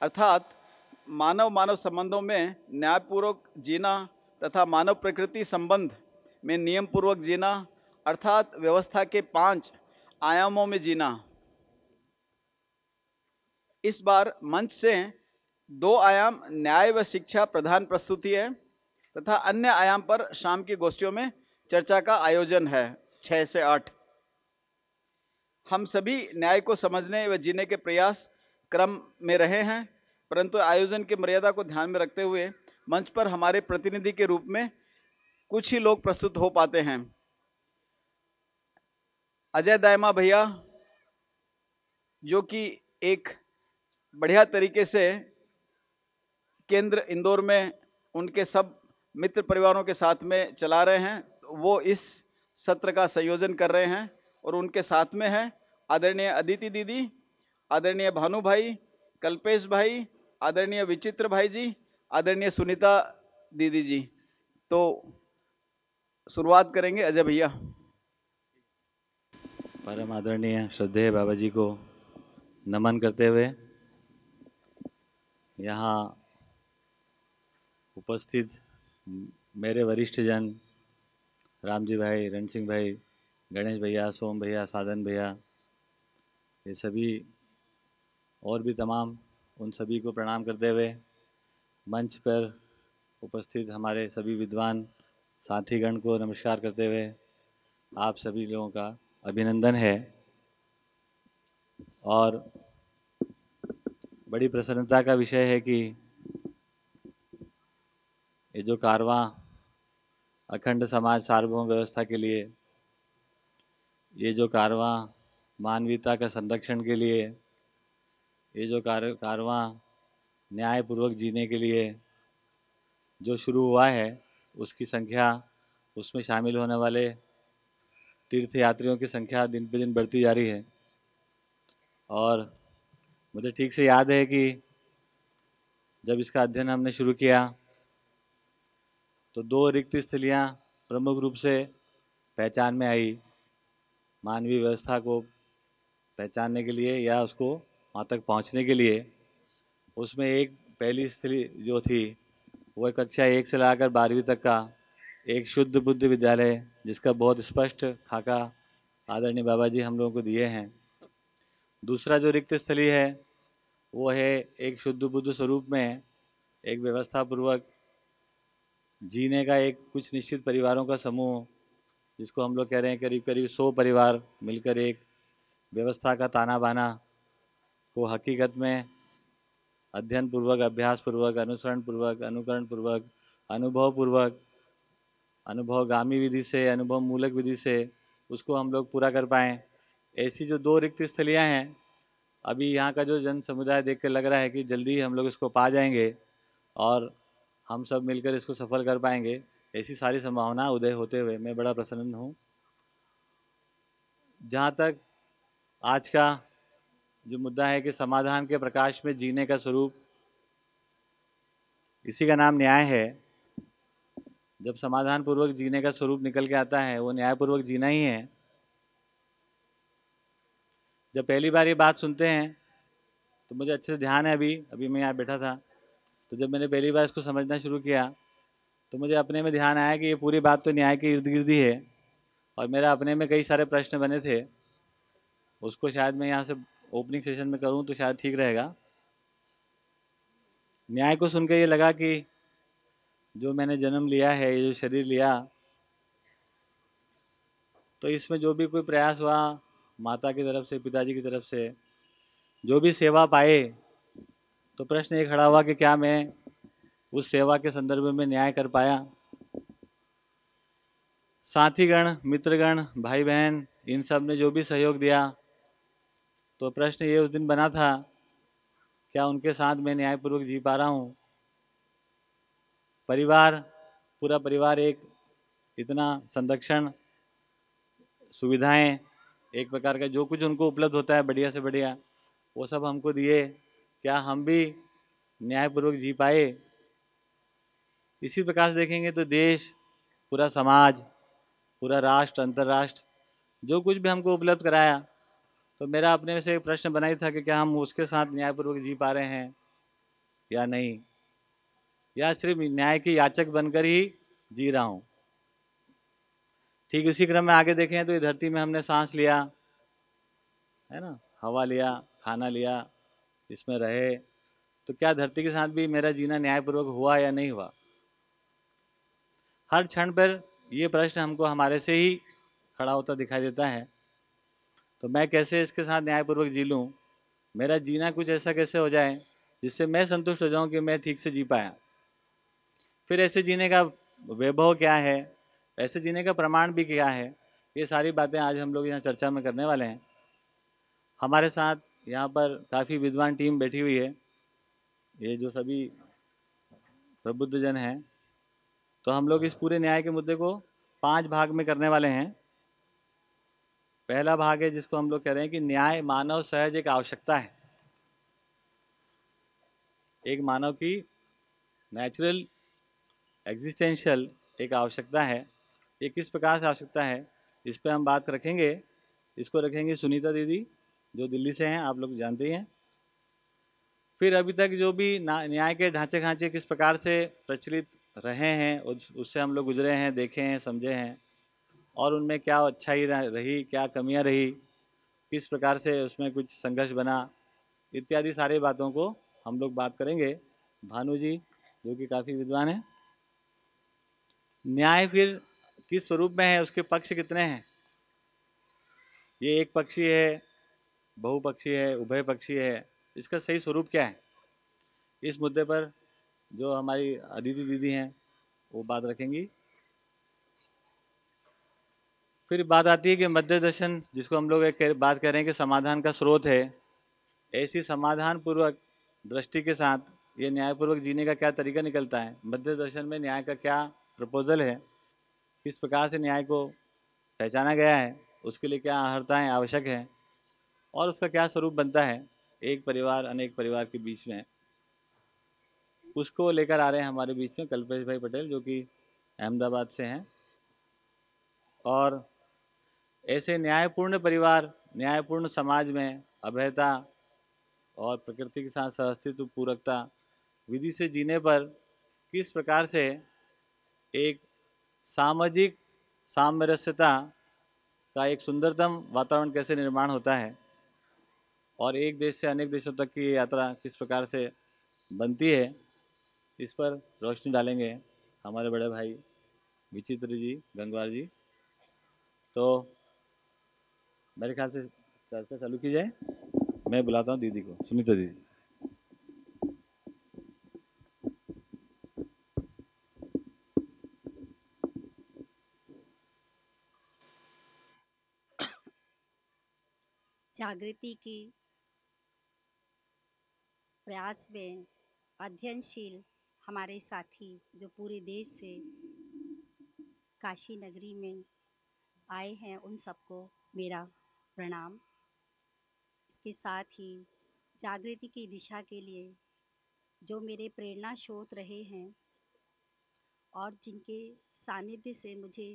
अर्थात मानव मानव संबंधों में न्यायपूर्वक जीना तथा मानव प्रकृति संबंध में नियम पूर्वक जीना, अर्थात व्यवस्था के 5 आयामों में जीना। इस बार मंच से 2 आयाम न्याय व शिक्षा प्रधान प्रस्तुति है तथा अन्य आयाम पर शाम की गोष्ठियों में चर्चा का आयोजन है 6 से 8। हम सभी न्याय को समझने व जीने के प्रयास क्रम में रहे हैं, परंतु आयोजन की मर्यादा को ध्यान में रखते हुए मंच पर हमारे प्रतिनिधि के रूप में कुछ ही लोग प्रस्तुत हो पाते हैं। अजय दायमा भैया, जो कि एक बढ़िया तरीके से केंद्र इंदौर में उनके सब मित्र परिवारों के साथ में चला रहे हैं, वो इस सत्र का संयोजन कर रहे हैं। और उनके साथ में है आदरणीय अदिति दीदी, आदरणीय भानु भाई, कल्पेश भाई, आदरणीय विचित्र भाई जी, आदरणीय सुनीता दीदी जी। तो शुरुआत करेंगे अजय भैया। परम आदरणीय श्रद्धेय बाबा जी को नमन करते हुए यहाँ उपस्थित मेरे वरिष्ठ जन राम जी भाई, रण सिंह भाई, गणेश भैया, सोम भैया, साधन भैया, ये सभी और भी तमाम उन सभी को प्रणाम करते हुए मंच पर उपस्थित हमारे सभी विद्वान साथीगण को नमस्कार करते हुए आप सभी लोगों का अभिनंदन है। और बड़ी प्रसन्नता का विषय है कि ये जो कारवां अखंड समाज सार्वभौम व्यवस्था के लिए, ये जो कारवां मानवीयता का संरक्षण के लिए, ये जो कारवां न्यायपूर्वक जीने के लिए जो शुरू हुआ है, उसकी संख्या, उसमें शामिल होने वाले तीर्थयात्रियों की संख्या दिन पे दिन बढ़ती जा रही है। और मुझे ठीक से याद है कि जब इसका अध्ययन हमने शुरू किया तो 2 रिक्त स्थलियाँ प्रमुख रूप से पहचान में आई, मानवीय व्यवस्था को पहचानने के लिए या उसको वहाँ तक पहुँचने के लिए। उसमें एक पहली स्थली जो थी वो कक्षा 1 से लाकर 12वीं तक का एक शुद्ध बुद्ध विद्यालय, जिसका बहुत स्पष्ट खाका आदरणीय बाबा जी हम लोगों को दिए हैं। दूसरा जो रिक्त स्थली है वो है एक शुद्ध बुद्ध स्वरूप में एक व्यवस्था पूर्वक जीने का एक कुछ निश्चित परिवारों का समूह, जिसको हम लोग कह रहे हैं करीब करीब 100 परिवार मिलकर एक व्यवस्था का ताना बाना को हकीकत में अध्ययन पूर्वक, अभ्यास पूर्वक, अनुसरण पूर्वक, अनुकरण पूर्वक, अनुभव पूर्वक, अनुभवगामी विधि से, अनुभव मूलक विधि से उसको हम लोग पूरा कर पाएँ। ऐसी जो 2 रिक्त स्थलियाँ हैं, अभी यहाँ का जो जन समुदाय देख कर लग रहा है कि जल्दी हम लोग इसको पा जाएंगे और हम सब मिलकर इसको सफल कर पाएंगे। ऐसी सारी संभावना उदय होते हुए मैं बड़ा प्रसन्न हूँ। जहाँ तक आज का जो मुद्दा है कि समाधान के प्रकाश में जीने का स्वरूप, इसी का नाम न्याय है। जब समाधान पूर्वक जीने का स्वरूप निकल के आता है, वो न्यायपूर्वक जीना ही है। जब पहली बार ये बात सुनते हैं तो मुझे अच्छे से ध्यान है, अभी मैं यहाँ बैठा था, तो जब मैंने पहली बार इसको समझना शुरू किया तो मुझे अपने में ध्यान आया कि ये पूरी बात तो न्याय के इर्द गिर्द ही है। और मेरा अपने में कई सारे प्रश्न बने थे, उसको शायद मैं यहाँ से ओपनिंग सेशन में करूँ तो शायद ठीक रहेगा। न्याय को सुनकर ये लगा कि जो मैंने जन्म लिया है, ये जो शरीर लिया, तो इसमें जो भी कोई प्रयास हुआ माता की तरफ से, पिताजी की तरफ से, जो भी सेवा पाए, तो प्रश्न ये खड़ा हुआ कि क्या मैं उस सेवा के संदर्भ में न्याय कर पाया। साथीगण, मित्रगण, भाई बहन, इन सब ने जो भी सहयोग दिया, तो प्रश्न ये उस दिन बना था, क्या उनके साथ मैं न्यायपूर्वक जी पा रहा हूँ। परिवार, पूरा परिवार एक इतना संरक्षण, सुविधाएं, एक प्रकार का जो कुछ उनको उपलब्ध होता है बढ़िया से बढ़िया, वो सब हमको दिए, क्या हम भी न्यायपूर्वक जी पाए। इसी प्रकार से देखेंगे तो देश, पूरा समाज, पूरा राष्ट्र, अंतर्राष्ट्र, जो कुछ भी हमको उपलब्ध कराया, तो मेरा अपने से एक प्रश्न बना ही था कि क्या हम उसके साथ न्यायपूर्वक जी पा रहे हैं। या नहीं, या सिर्फ न्याय के याचक बनकर ही जी रहा हूँ। ठीक उसी क्रम में आगे देखें तो ये धरती में हमने सांस लिया है ना, हवा लिया, खाना लिया, इसमें रहे, तो क्या धरती के साथ भी मेरा जीना न्यायपूर्वक हुआ या नहीं हुआ? हर क्षण पर ये प्रश्न हमको हमारे से ही खड़ा होता दिखाई देता है। तो मैं कैसे इसके साथ न्यायपूर्वक जी लूँ, मेरा जीना कुछ ऐसा कैसे हो जाए जिससे मैं संतुष्ट हो जाऊं कि मैं ठीक से जी पाया। फिर ऐसे जीने का वैभव क्या है, ऐसे जीने का प्रमाण भी क्या है, ये सारी बातें आज हम लोग यहाँ चर्चा में करने वाले हैं। हमारे साथ यहाँ पर काफ़ी विद्वान टीम बैठी हुई है, ये जो सभी प्रबुद्ध जन हैं। तो हम लोग इस पूरे न्याय के मुद्दे को 5 भाग में करने वाले हैं। पहला भाग है जिसको हम लोग कह रहे हैं कि न्याय मानव सहज एक आवश्यकता है। एक मानव की नेचुरल एग्जिस्टेंशियल एक आवश्यकता है। ये किस प्रकार से आवश्यकता है, इस पर हम बात रखेंगे। इसको रखेंगे सुनीता दीदी, जो दिल्ली से हैं, आप लोग जानते ही हैं। फिर अभी तक जो भी न्याय के ढांचे खांचे किस प्रकार से प्रचलित रहे हैं, उससे हम लोग गुजरे हैं, देखे हैं, समझे हैं, और उनमें क्या अच्छाई रही, क्या कमियां रही, किस प्रकार से उसमें कुछ संघर्ष बना, इत्यादि सारी बातों को हम लोग बात करेंगे। भानु जी जो कि काफ़ी विद्वान हैं। न्याय फिर किस स्वरूप में है, उसके पक्ष कितने हैं, ये एक पक्षी है, बहुपक्षी है, उभय पक्षी है, इसका सही स्वरूप क्या है, इस मुद्दे पर जो हमारी अदिति दीदी हैं वो बात रखेंगी। फिर बात आती है कि मध्य दर्शन, जिसको हम लोग एक बात कर रहे हैं कि समाधान का स्रोत है, ऐसी समाधान पूर्वक दृष्टि के साथ ये न्यायपूर्वक जीने का क्या तरीका निकलता है, मध्य दर्शन में न्याय का क्या प्रपोजल है, किस प्रकार से न्याय को पहचाना गया है, उसके लिए क्या अर्हताएँ आवश्यक है, और उसका क्या स्वरूप बनता है एक परिवार अनेक परिवार के बीच में, उसको लेकर आ रहे हैं हमारे बीच में कल्पेश भाई पटेल, जो कि अहमदाबाद से हैं। और ऐसे न्यायपूर्ण परिवार, न्यायपूर्ण समाज में अभयता और प्रकृति के साथ सहअस्तित्व, पूरकता, विधि से जीने पर किस प्रकार से एक सामाजिक सामरस्यता का एक सुंदरतम वातावरण कैसे निर्माण होता है, और एक देश से अनेक देशों तक की यात्रा किस प्रकार से बनती है, इस पर रोशनी डालेंगे हमारे बड़े भाई विचित्र जी, गंगवार जी। तो मेरे ख्याल से चर्चा चालू की जाए। मैं बुलाता हूँ दीदी को, सुनीता दीदी। जागृति की प्रयास में अध्ययनशील हमारे साथी जो पूरे देश से काशी नगरी में आए हैं, उन सबको मेरा प्रणाम। इसके साथ ही जागृति की दिशा के लिए जो मेरे प्रेरणा स्रोत रहे हैं और जिनके सानिध्य से मुझे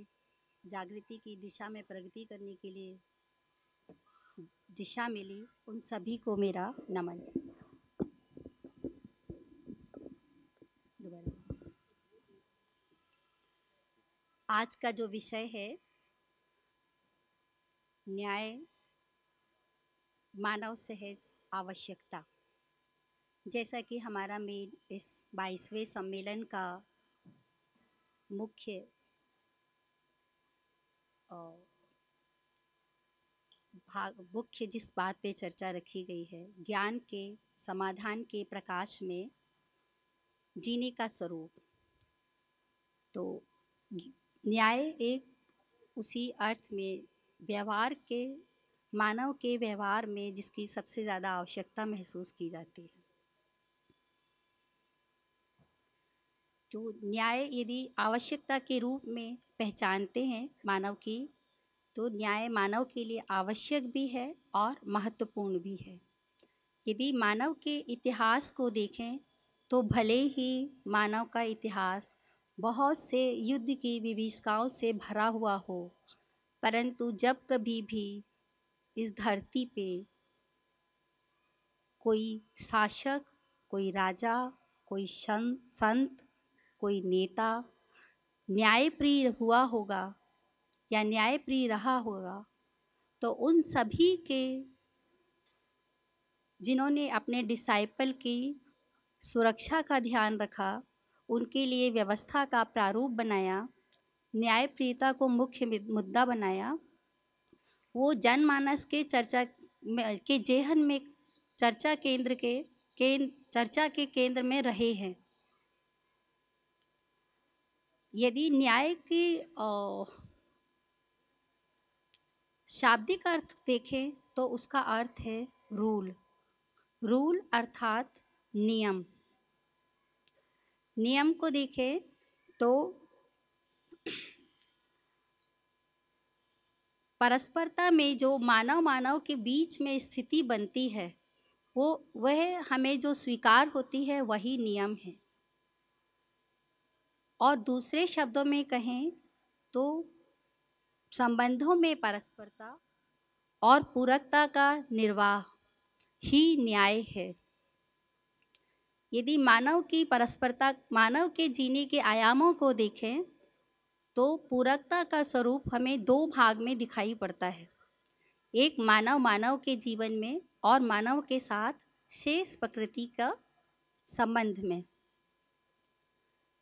जागृति की दिशा में प्रगति करने के लिए दिशा मिली, उन सभी को मेरा नमन। आज का जो विषय है न्याय मानव सहज आवश्यकता, जैसा कि हमारा मेन इस 22वें सम्मेलन का मुख्य जिस बात पे चर्चा रखी गई है, ज्ञान के समाधान के प्रकाश में जीने का स्वरूप। तो न्याय एक उसी अर्थ में व्यवहार के, मानव के व्यवहार में जिसकी सबसे ज़्यादा आवश्यकता महसूस की जाती है। तो न्याय यदि आवश्यकता के रूप में पहचानते हैं मानव की, तो न्याय मानव के लिए आवश्यक भी है और महत्वपूर्ण भी है। यदि मानव के इतिहास को देखें तो भले ही मानव का इतिहास बहुत से युद्ध की विभीषिकाओं से भरा हुआ हो, परंतु जब कभी भी इस धरती पे कोई शासक, कोई राजा कोई संत, कोई नेता न्यायप्रिय हुआ होगा या न्यायप्रिय रहा होगा, तो उन सभी के जिन्होंने अपने डिसाइपल की सुरक्षा का ध्यान रखा, उनके लिए व्यवस्था का प्रारूप बनाया, न्यायप्रियता को मुख्य मुद्दा बनाया, वो जनमानस के जेहन में चर्चा के केंद्र में रहे हैं। यदि न्याय की शाब्दिक अर्थ देखें तो उसका अर्थ है रूल अर्थात नियम। नियम को देखें तो परस्परता में जो मानव के बीच में स्थिति बनती है, वह हमें जो स्वीकार होती है वही नियम है। और दूसरे शब्दों में कहें तो संबंधों में परस्परता और पूरकता का निर्वाह ही न्याय है। यदि मानव की परस्परता, मानव के जीने के आयामों को देखें तो पूरकता का स्वरूप हमें दो भाग में दिखाई पड़ता है। एक मानव के जीवन में और मानव के साथ शेष प्रकृति का संबंध में।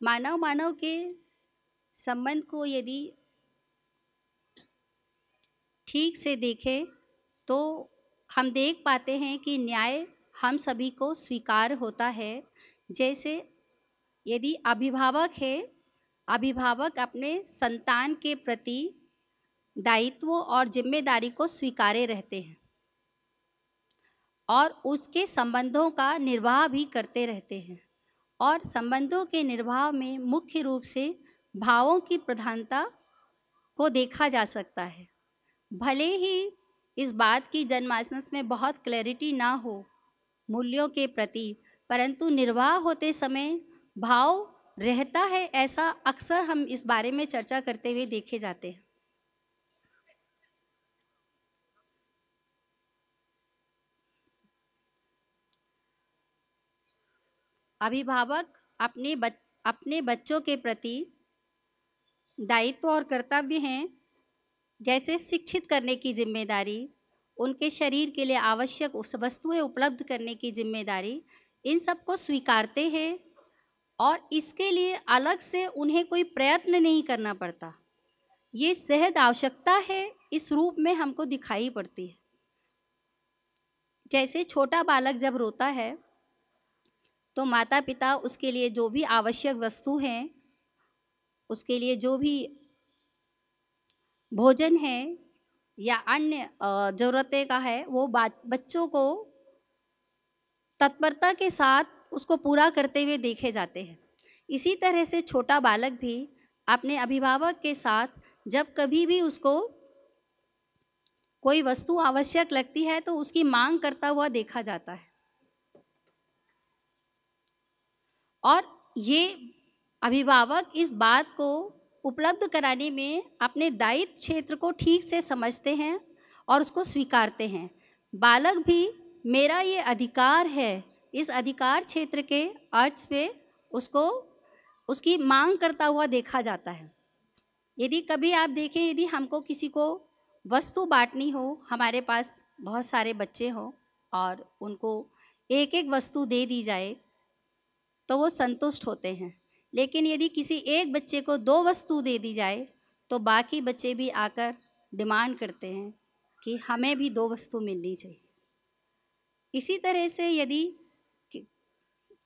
मानव के संबंध को यदि ठीक से देखें तो हम देख पाते हैं कि न्याय हम सभी को स्वीकार होता है। जैसे यदि अभिभावक है, अभिभावक अपने संतान के प्रति दायित्वों और जिम्मेदारी को स्वीकारे रहते हैं और उसके संबंधों का निर्वाह भी करते रहते हैं। और संबंधों के निर्वाह में मुख्य रूप से भावों की प्रधानता को देखा जा सकता है। भले ही इस बात की जनमानस में बहुत क्लैरिटी ना हो मूल्यों के प्रति, परंतु निर्वाह होते समय भाव रहता है, ऐसा अक्सर हम इस बारे में चर्चा करते हुए देखे जाते हैं। अभिभावक अपने बच्चों के प्रति दायित्व और कर्तव्य हैं, जैसे शिक्षित करने की जिम्मेदारी, उनके शरीर के लिए आवश्यक वस्तुएं उपलब्ध करने की जिम्मेदारी, इन सब को स्वीकारते हैं और इसके लिए अलग से उन्हें कोई प्रयत्न नहीं करना पड़ता। ये सहज आवश्यकता है, इस रूप में हमको दिखाई पड़ती है। जैसे छोटा बालक जब रोता है तो माता पिता उसके लिए जो भी आवश्यक वस्तु हैं, उसके लिए जो भी भोजन है या अन्य ज़रूरतें का है, वो बच्चों को तत्परता के साथ उसको पूरा करते हुए देखे जाते हैं। इसी तरह से छोटा बालक भी अपने अभिभावक के साथ जब कभी भी उसको कोई वस्तु आवश्यक लगती है तो उसकी मांग करता हुआ देखा जाता है। और ये अभिभावक इस बात को उपलब्ध कराने में अपने दायित्व क्षेत्र को ठीक से समझते हैं और उसको स्वीकारते हैं। बालक भी मेरा ये अधिकार है, इस अधिकार क्षेत्र के अर्थ पे उसको उसकी मांग करता हुआ देखा जाता है। यदि कभी आप देखें, यदि हमको किसी को वस्तु बांटनी हो, हमारे पास बहुत सारे बच्चे हों और उनको एक एक वस्तु दे दी जाए तो वो संतुष्ट होते हैं। लेकिन यदि किसी एक बच्चे को 2 वस्तु दे दी जाए तो बाकी बच्चे भी आकर डिमांड करते हैं कि हमें भी 2 वस्तु मिलनी चाहिए। इसी तरह से यदि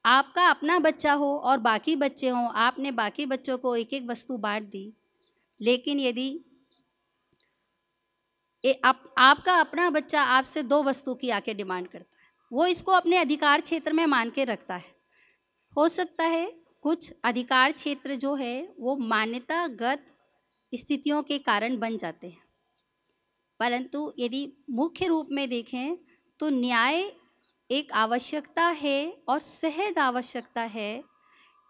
आपका अपना बच्चा हो और बाकी बच्चे हों, आपने बाकी बच्चों को एक एक वस्तु बांट दी, लेकिन यदि आपका अपना बच्चा आपसे 2 वस्तु की आके डिमांड करता है, वो इसको अपने अधिकार क्षेत्र में मान के रखता है। हो सकता है कुछ अधिकार क्षेत्र जो है वो मान्यतागत स्थितियों के कारण बन जाते हैं, परंतु यदि मुख्य रूप में देखें तो न्याय एक आवश्यकता है और सहज आवश्यकता है,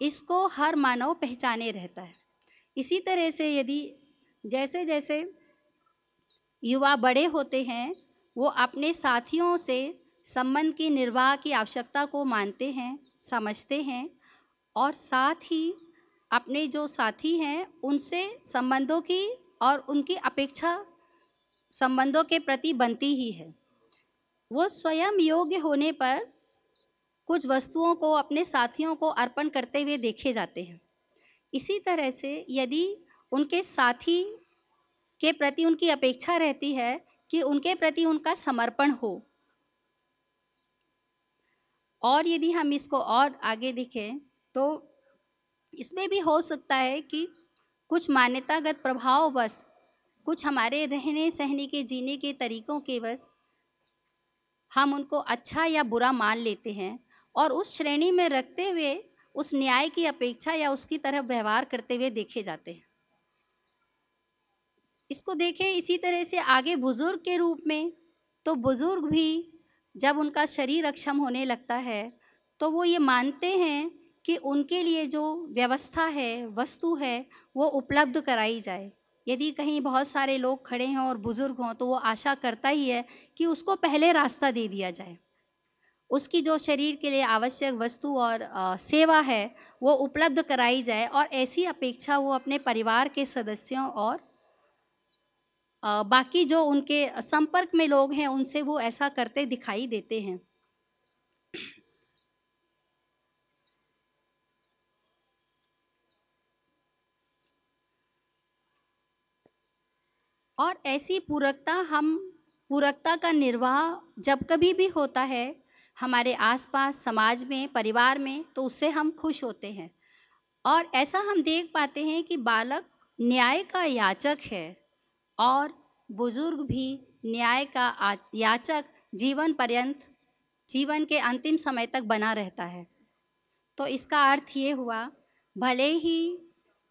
इसको हर मानव पहचाने रहता है। इसी तरह से यदि जैसे जैसे युवा बड़े होते हैं, वो अपने साथियों से संबंध की निर्वाह की आवश्यकता को मानते हैं, समझते हैं और साथ ही अपने जो साथी हैं उनसे संबंधों की और उनकी अपेक्षा संबंधों के प्रति बनती ही है। वो स्वयं योग्य होने पर कुछ वस्तुओं को अपने साथियों को अर्पण करते हुए देखे जाते हैं। इसी तरह से यदि उनके साथी के प्रति उनकी अपेक्षा रहती है कि उनके प्रति उनका समर्पण हो, और यदि हम इसको और आगे देखें तो इसमें भी हो सकता है कि कुछ मान्यतागत प्रभाव बस, कुछ हमारे रहने सहने के जीने के तरीक़ों के बस हम उनको अच्छा या बुरा मान लेते हैं और उस श्रेणी में रखते हुए उस न्याय की अपेक्षा या उसकी तरफ व्यवहार करते हुए देखे जाते हैं। इसको देखें इसी तरह से आगे बुज़ुर्ग के रूप में, तो बुज़ुर्ग भी जब उनका शरीर अक्षम होने लगता है तो वो ये मानते हैं कि उनके लिए जो व्यवस्था है, वस्तु है, वो उपलब्ध कराई जाए। यदि कहीं बहुत सारे लोग खड़े हों और बुज़ुर्ग हों तो वो आशा करता ही है कि उसको पहले रास्ता दे दिया जाए, उसकी जो शरीर के लिए आवश्यक वस्तु और सेवा है वो उपलब्ध कराई जाए, और ऐसी अपेक्षा वो अपने परिवार के सदस्यों और बाकी जो उनके संपर्क में लोग हैं उनसे वो ऐसा करते दिखाई देते हैं। और ऐसी पूरकता का निर्वाह जब कभी भी होता है हमारे आसपास, समाज में, परिवार में, तो उससे हम खुश होते हैं। और ऐसा हम देख पाते हैं कि बालक न्याय का याचक है और बुजुर्ग भी न्याय का याचक जीवन पर्यंत, जीवन के अंतिम समय तक बना रहता है। तो इसका अर्थ ये हुआ, भले ही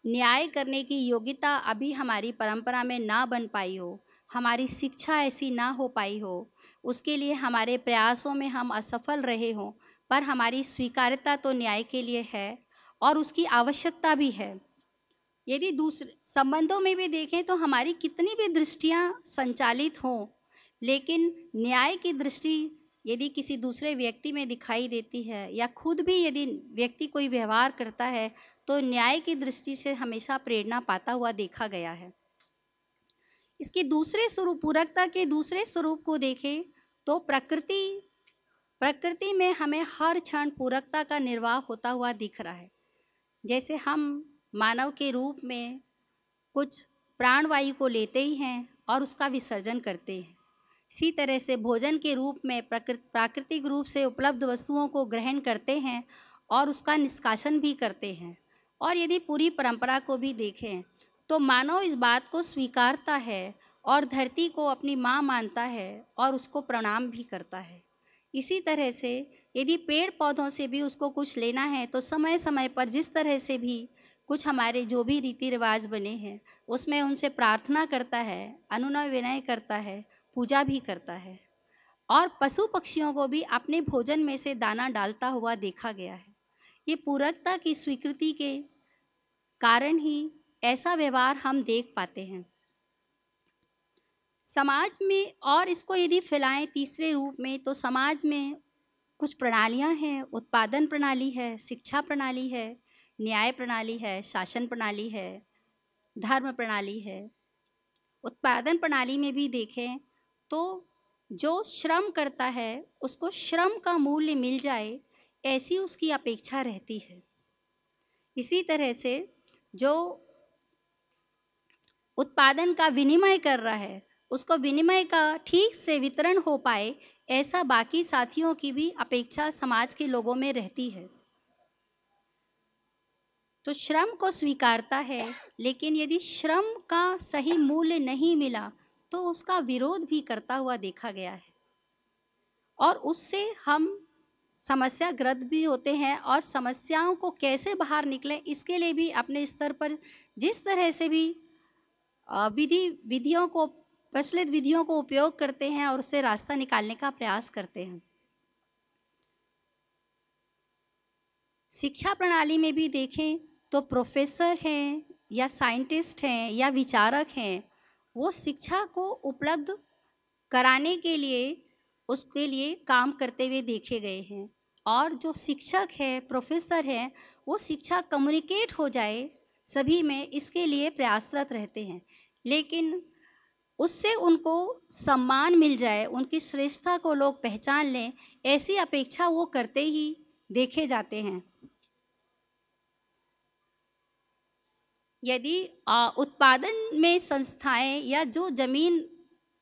न्याय करने की योग्यता अभी हमारी परंपरा में ना बन पाई हो, हमारी शिक्षा ऐसी ना हो पाई हो, उसके लिए हमारे प्रयासों में हम असफल रहे हों, पर हमारी स्वीकार्यता तो न्याय के लिए है और उसकी आवश्यकता भी है। यदि दूसरे संबंधों में भी देखें तो हमारी कितनी भी दृष्टियां संचालित हों, लेकिन न्याय की दृष्टि यदि किसी दूसरे व्यक्ति में दिखाई देती है या खुद भी यदि व्यक्ति कोई व्यवहार करता है तो न्याय की दृष्टि से हमेशा प्रेरणा पाता हुआ देखा गया है। इसके दूसरे स्वरूप, पूरकता के दूसरे स्वरूप को देखें तो प्रकृति में हमें हर क्षण पूरकता का निर्वाह होता हुआ दिख रहा है। जैसे हम मानव के रूप में कुछ प्राणवायु को लेते ही हैं और उसका विसर्जन करते हैं, इसी तरह से भोजन के रूप में प्राकृतिक रूप से उपलब्ध वस्तुओं को ग्रहण करते हैं और उसका निष्कासन भी करते हैं। और यदि पूरी परंपरा को भी देखें तो मानव इस बात को स्वीकारता है और धरती को अपनी माँ मानता है और उसको प्रणाम भी करता है। इसी तरह से यदि पेड़ पौधों से भी उसको कुछ लेना है तो समय समय पर जिस तरह से भी कुछ हमारे जो भी रीति रिवाज बने हैं उसमें उनसे प्रार्थना करता है, अनुनय विनय करता है, पूजा भी करता है। और पशु पक्षियों को भी अपने भोजन में से दाना डालता हुआ देखा गया है। ये पूरकता की स्वीकृति के कारण ही ऐसा व्यवहार हम देख पाते हैं समाज में। और इसको यदि फैलाएं तीसरे रूप में तो समाज में कुछ प्रणालियां हैं, उत्पादन प्रणाली है, शिक्षा प्रणाली है, न्याय प्रणाली है, शासन प्रणाली है, धर्म प्रणाली है। उत्पादन प्रणाली में भी देखें तो जो श्रम करता है उसको श्रम का मूल्य मिल जाए ऐसी उसकी अपेक्षा रहती है। इसी तरह से जो उत्पादन का विनिमय कर रहा है उसको विनिमय का ठीक से वितरण हो पाए ऐसा बाकी साथियों की भी अपेक्षा समाज के लोगों में रहती है। तो श्रम को स्वीकारता है, लेकिन यदि श्रम का सही मूल्य नहीं मिला तो उसका विरोध भी करता हुआ देखा गया है और उससे हम समस्याग्रस्त भी होते हैं। और समस्याओं को कैसे बाहर निकलें इसके लिए भी अपने स्तर पर जिस तरह से भी विधियों को, प्रचलित विधियों को उपयोग करते हैं और उससे रास्ता निकालने का प्रयास करते हैं। शिक्षा प्रणाली में भी देखें तो प्रोफेसर हैं या साइंटिस्ट हैं या विचारक हैं, वो शिक्षा को उपलब्ध कराने के लिए उसके लिए काम करते हुए देखे गए हैं और जो शिक्षक है, प्रोफेसर है, वो शिक्षा कम्युनिकेट हो जाए सभी में, इसके लिए प्रयासरत रहते हैं। लेकिन उससे उनको सम्मान मिल जाए, उनकी श्रेष्ठता को लोग पहचान लें, ऐसी अपेक्षा वो करते ही देखे जाते हैं। यदि उत्पादन में संस्थाएं या जो जमीन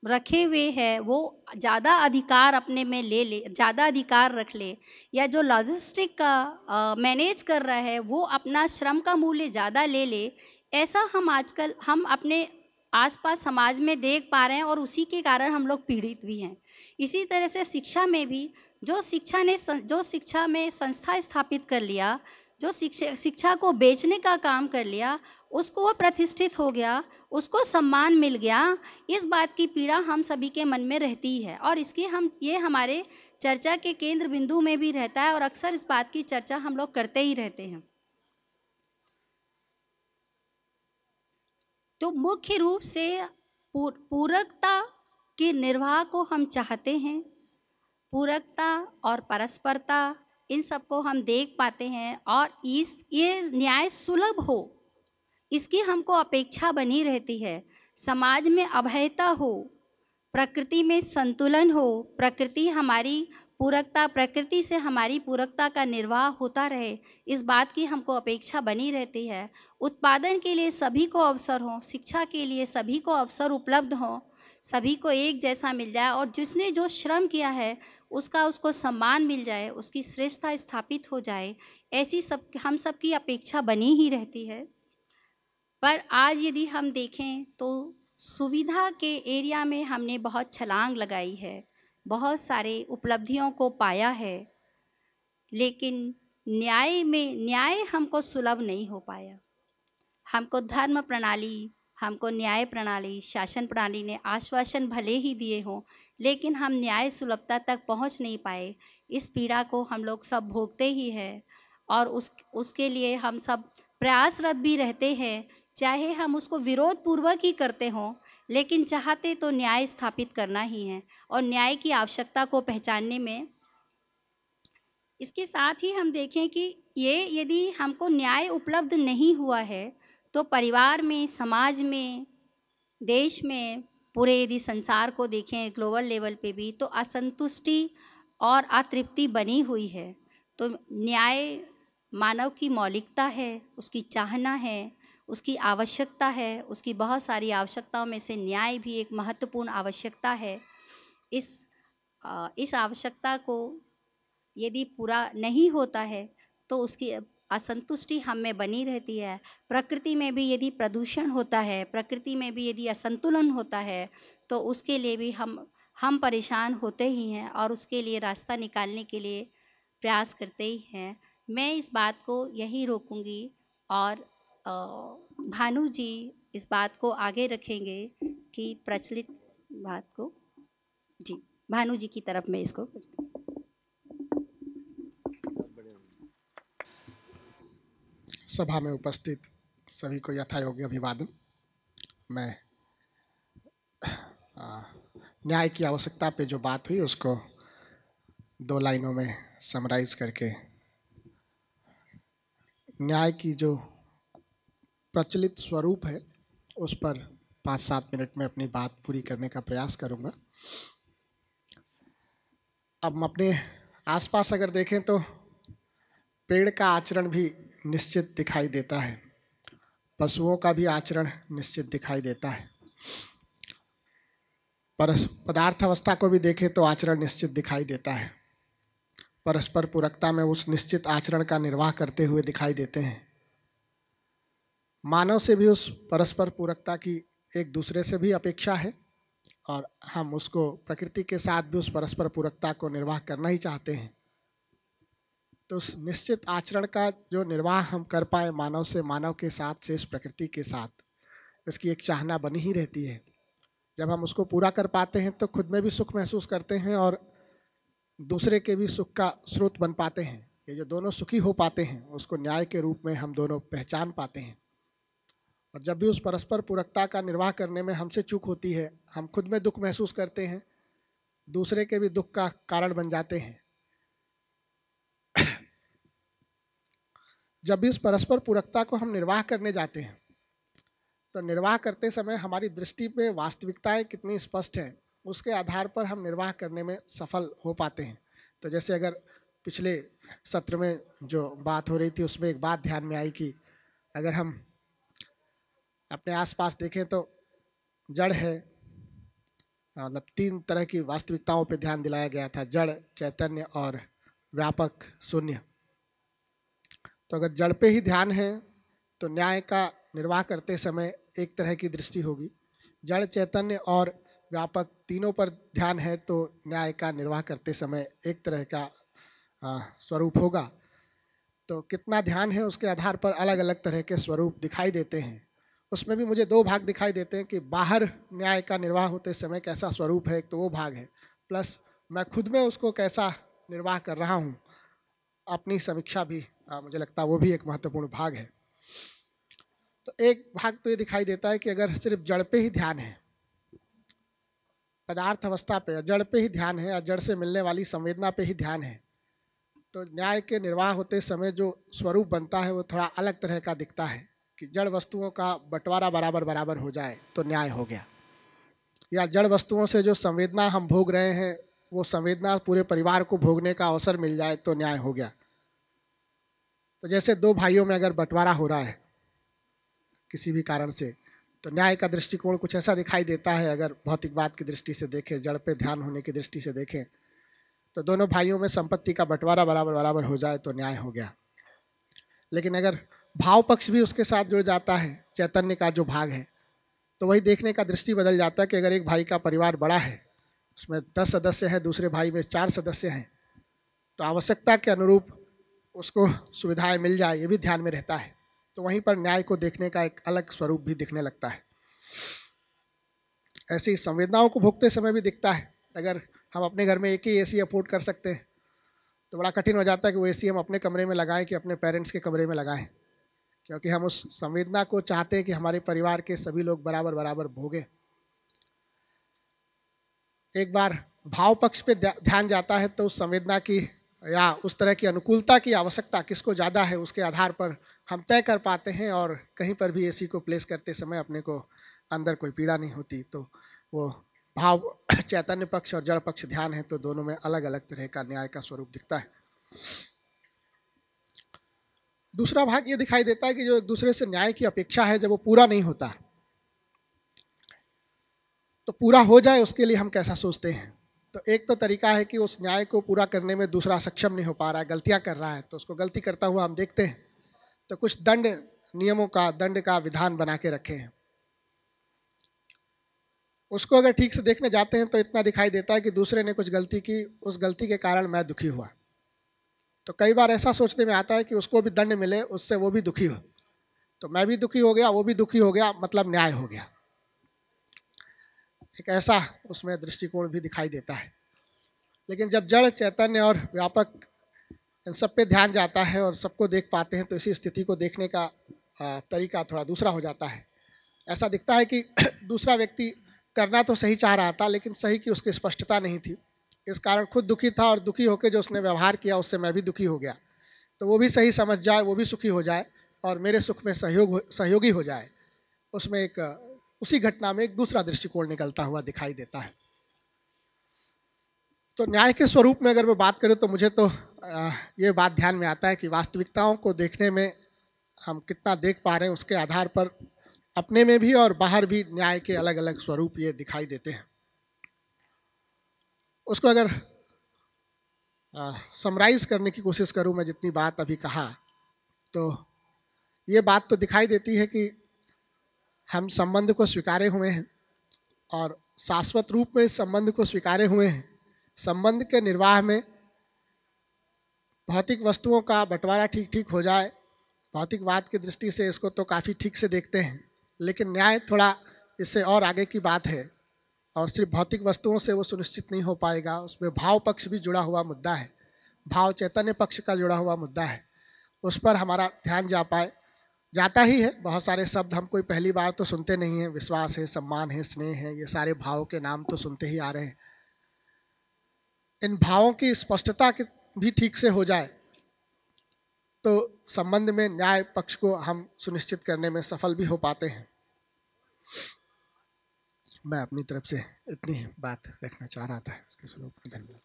रखे हुए हैं वो ज़्यादा अधिकार अपने में ले ज़्यादा अधिकार रख ले, या जो लॉजिस्टिक का मैनेज कर रहा है वो अपना श्रम का मूल्य ज़्यादा ले, ऐसा हम अपने आसपास समाज में देख पा रहे हैं, और उसी के कारण हम लोग पीड़ित भी हैं। इसी तरह से शिक्षा में भी जो शिक्षा में संस्था स्थापित कर लिया, जो शिक्षा को बेचने का काम कर लिया, उसको वो प्रतिष्ठित हो गया, उसको सम्मान मिल गया, इस बात की पीड़ा हम सभी के मन में रहती है, और ये हमारे चर्चा के केंद्र बिंदु में भी रहता है, और अक्सर इस बात की चर्चा हम लोग करते ही रहते हैं। तो मुख्य रूप से पूरकता के निर्वाह को हम चाहते हैं। पूरकता और परस्परता, इन सबको हम देख पाते हैं, और ये न्याय सुलभ हो, इसकी हमको अपेक्षा बनी रहती है। समाज में अभयता हो, प्रकृति में संतुलन हो, प्रकृति से हमारी पूरकता का निर्वाह होता रहे, इस बात की हमको अपेक्षा बनी रहती है। उत्पादन के लिए सभी को अवसर हो, शिक्षा के लिए सभी को अवसर उपलब्ध हो, सभी को एक जैसा मिल जाए, और जिसने जो श्रम किया है उसको सम्मान मिल जाए, उसकी श्रेष्ठता स्थापित हो जाए, ऐसी हम सब की अपेक्षा बनी ही रहती है। पर आज यदि हम देखें तो सुविधा के एरिया में हमने बहुत छलांग लगाई है, बहुत सारे उपलब्धियों को पाया है, लेकिन न्याय हमको सुलभ नहीं हो पाया। हमको धर्म प्रणाली, हमको न्याय प्रणाली, शासन प्रणाली ने आश्वासन भले ही दिए हों, लेकिन हम न्याय सुलभता तक पहुंच नहीं पाए। इस पीड़ा को हम लोग सब भोगते ही हैं, और उसके लिए हम सब प्रयासरत भी रहते हैं, चाहे हम उसको विरोध पूर्वक ही करते हों, लेकिन चाहते तो न्याय स्थापित करना ही है, और न्याय की आवश्यकता को पहचानने में। इसके साथ ही हम देखें कि यदि हमको न्याय उपलब्ध नहीं हुआ है, तो परिवार में, समाज में, देश में, पूरे यदि संसार को देखें ग्लोबल लेवल पे भी, तो असंतुष्टि और अतृप्ति बनी हुई है। तो न्याय मानव की मौलिकता है, उसकी चाहना है, उसकी आवश्यकता है, उसकी बहुत सारी आवश्यकताओं में से न्याय भी एक महत्वपूर्ण आवश्यकता है। इस आवश्यकता को यदि पूरा नहीं होता है तो उसकी असंतुष्टि हम में बनी रहती है। प्रकृति में भी यदि प्रदूषण होता है, प्रकृति में भी यदि असंतुलन होता है, तो उसके लिए भी हम परेशान होते ही हैं, और उसके लिए रास्ता निकालने के लिए प्रयास करते ही हैं। मैं इस बात को यहीं रोकूंगी, और भानु जी इस बात को आगे रखेंगे कि प्रचलित बात को। जी, भानु जी की तरफ मैं इसको। सभा में उपस्थित सभी को यथायोग्य अभिवादन। मैं न्याय की आवश्यकता पे जो बात हुई उसको 2 लाइनों में समराइज करके, न्याय की जो प्रचलित स्वरूप है उस पर 5-7 मिनट में अपनी बात पूरी करने का प्रयास करूंगा। अब हम अपने आसपास अगर देखें तो पेड़ का आचरण भी निश्चित दिखाई देता है, पशुओं का भी आचरण निश्चित दिखाई देता है, पदार्थ अवस्था को भी देखें तो आचरण निश्चित दिखाई देता है। परस्पर पूरकता में उस निश्चित आचरण का निर्वाह करते हुए दिखाई देते हैं। मानव से भी उस परस्पर पूरकता की एक दूसरे से भी अपेक्षा है, और हम उसको प्रकृति के साथ भी उस परस्पर पूरकता को निर्वाह करना ही चाहते हैं। तो उस निश्चित आचरण का जो निर्वाह हम कर पाए मानव से, मानव के साथ से, इस प्रकृति के साथ, इसकी एक चाहना बनी ही रहती है। जब हम उसको पूरा कर पाते हैं तो खुद में भी सुख महसूस करते हैं, और दूसरे के भी सुख का स्रोत बन पाते हैं। ये जो दोनों सुखी हो पाते हैं उसको न्याय के रूप में हम दोनों पहचान पाते हैं। और जब भी उस परस्पर पूरकता का निर्वाह करने में हमसे चूक होती है, हम खुद में दुख महसूस करते हैं, दूसरे के भी दुख का कारण बन जाते हैं। जब भी इस परस्पर पूरकता को हम निर्वाह करने जाते हैं तो निर्वाह करते समय हमारी दृष्टि में वास्तविकताएं कितनी स्पष्ट हैं, उसके आधार पर हम निर्वाह करने में सफल हो पाते हैं। तो जैसे अगर पिछले सत्र में जो बात हो रही थी उसमें एक बात ध्यान में आई कि अगर हम अपने आसपास देखें तो जड़ है, मतलब 3 तरह की वास्तविकताओं पे ध्यान दिलाया गया था, जड़, चैतन्य और व्यापक शून्य। तो अगर जड़ पे ही ध्यान है तो न्याय का निर्वाह करते समय एक तरह की दृष्टि होगी, जड़, चैतन्य और व्यापक तीनों पर ध्यान है तो न्याय का निर्वाह करते समय एक तरह का स्वरूप होगा। तो कितना ध्यान है उसके आधार पर अलग अलग तरह के स्वरूप दिखाई देते हैं। उसमें भी मुझे 2 भाग दिखाई देते हैं कि बाहर न्याय का निर्वाह होते समय कैसा स्वरूप है, एक तो वो भाग है, प्लस मैं खुद में उसको कैसा निर्वाह कर रहा हूँ, अपनी समीक्षा भी मुझे लगता है वो भी एक महत्वपूर्ण भाग है। तो एक भाग तो ये दिखाई देता है कि अगर सिर्फ जड़ पे ही ध्यान है, पदार्थ अवस्था पे, जड़ पे ही ध्यान है या जड़ से मिलने वाली संवेदना पे ही ध्यान है, तो न्याय के निर्वाह होते समय जो स्वरूप बनता है वो थोड़ा अलग तरह का दिखता है कि जड़ वस्तुओं का बंटवारा बराबर बराबर हो जाए तो न्याय हो गया, या जड़ वस्तुओं से जो संवेदना हम भोग रहे हैं वो संवेदना पूरे परिवार को भोगने का अवसर मिल जाए तो न्याय हो गया। तो जैसे 2 भाइयों में अगर बंटवारा हो रहा है किसी भी कारण से, तो न्याय का दृष्टिकोण कुछ ऐसा दिखाई देता है। अगर भौतिकवाद की दृष्टि से देखें, जड़ पे ध्यान होने की दृष्टि से देखें, तो दोनों भाइयों में संपत्ति का बंटवारा बराबर बराबर हो जाए तो न्याय हो गया। लेकिन अगर भाव पक्ष भी उसके साथ जुड़ जाता है, चैतन्य का जो भाग है, तो वही देखने का दृष्टि बदल जाता है कि अगर एक भाई का परिवार बड़ा है, उसमें 10 सदस्य हैं, दूसरे भाई में 4 सदस्य हैं, तो आवश्यकता के अनुरूप उसको सुविधाएं मिल जाए, ये भी ध्यान में रहता है। तो वहीं पर न्याय को देखने का एक अलग स्वरूप भी दिखने लगता है। ऐसे ही संवेदनाओं को भोगते समय भी दिखता है। अगर हम अपने घर में एक ही एसी अफोर्ड कर सकते हैं तो बड़ा कठिन हो जाता है कि वो एसी हम अपने कमरे में लगाएं कि अपने पेरेंट्स के कमरे में लगाएं, क्योंकि हम उस संवेदना को चाहते हैं कि हमारे परिवार के सभी लोग बराबर बराबर भोगें। एक बार भाव पक्ष पे ध्यान जाता है तो उस संवेदना की या उस तरह की अनुकूलता की आवश्यकता किसको ज़्यादा है उसके आधार पर हम तय कर पाते हैं, और कहीं पर भी एसी को प्लेस करते समय अपने को अंदर कोई पीड़ा नहीं होती। तो वो भाव चैतन्य पक्ष और जड़ पक्ष ध्यान है तो दोनों में अलग अलग तरह का न्याय का स्वरूप दिखता है। दूसरा भाग ये दिखाई देता है कि जो एक दूसरे से न्याय की अपेक्षा है, जब वो पूरा नहीं होता तो पूरा हो जाए उसके लिए हम कैसा सोचते हैं। तो एक तो तरीका है कि उस न्याय को पूरा करने में दूसरा सक्षम नहीं हो पा रहा है, गलतियां कर रहा है, तो उसको गलती करता हुआ हम देखते हैं तो कुछ दंड का विधान बना के रखे हैं। उसको अगर ठीक से देखने जाते हैं तो इतना दिखाई देता है कि दूसरे ने कुछ गलती की, उस गलती के कारण मैं दुखी हुआ। तो कई बार ऐसा सोचने में आता है कि उसको भी दंड मिले, उससे वो भी दुखी हो, तो मैं भी दुखी हो गया, वो भी दुखी हो गया, मतलब न्याय हो गया। एक ऐसा उसमें दृष्टिकोण भी दिखाई देता है। लेकिन जब जड़, चैतन्य और व्यापक इन सब पे ध्यान जाता है और सबको देख पाते हैं तो इसी स्थिति को देखने का तरीका थोड़ा दूसरा हो जाता है। ऐसा दिखता है कि दूसरा व्यक्ति करना तो सही चाह रहा था, लेकिन सही की उसकी स्पष्टता नहीं थी, इस कारण खुद दुखी था, और दुखी होकर जो उसने व्यवहार किया उससे मैं भी दुखी हो गया। तो वो भी सही समझ जाए, वो भी सुखी हो जाए और मेरे सुख में सहयोगी हो जाए, उसमें एक उसी घटना में एक दूसरा दृष्टिकोण निकलता हुआ दिखाई देता है। तो न्याय के स्वरूप में अगर मैं बात करूं तो मुझे तो ये बात ध्यान में आता है कि वास्तविकताओं को देखने में हम कितना देख पा रहे हैं उसके आधार पर अपने में भी और बाहर भी न्याय के अलग अलग स्वरूप ये दिखाई देते हैं। उसको अगर समराइज करने की कोशिश करूं मैं जितनी बात अभी कहा, तो ये बात तो दिखाई देती है कि हम संबंध को स्वीकारे हुए हैं और शाश्वत रूप में इस संबंध को स्वीकारे हुए हैं। संबंध के निर्वाह में भौतिक वस्तुओं का बंटवारा ठीक ठीक हो जाए, भौतिकवाद की दृष्टि से इसको तो काफ़ी ठीक से देखते हैं, लेकिन न्याय थोड़ा इससे और आगे की बात है और सिर्फ भौतिक वस्तुओं से वो सुनिश्चित नहीं हो पाएगा। उसमें भाव पक्ष भी जुड़ा हुआ मुद्दा है, भाव चैतन्य पक्ष का जुड़ा हुआ मुद्दा है, उस पर हमारा ध्यान जाता ही है। बहुत सारे शब्द हम कोई पहली बार तो सुनते नहीं हैं, विश्वास है, सम्मान है, स्नेह है, ये सारे भावों के नाम तो सुनते ही आ रहे हैं। इन भावों की स्पष्टता भी ठीक से हो जाए तो संबंध में न्याय पक्ष को हम सुनिश्चित करने में सफल भी हो पाते हैं। मैं अपनी तरफ से इतनी बात रखना चाह रहा था। इसके स्वरूप में धन्यवाद।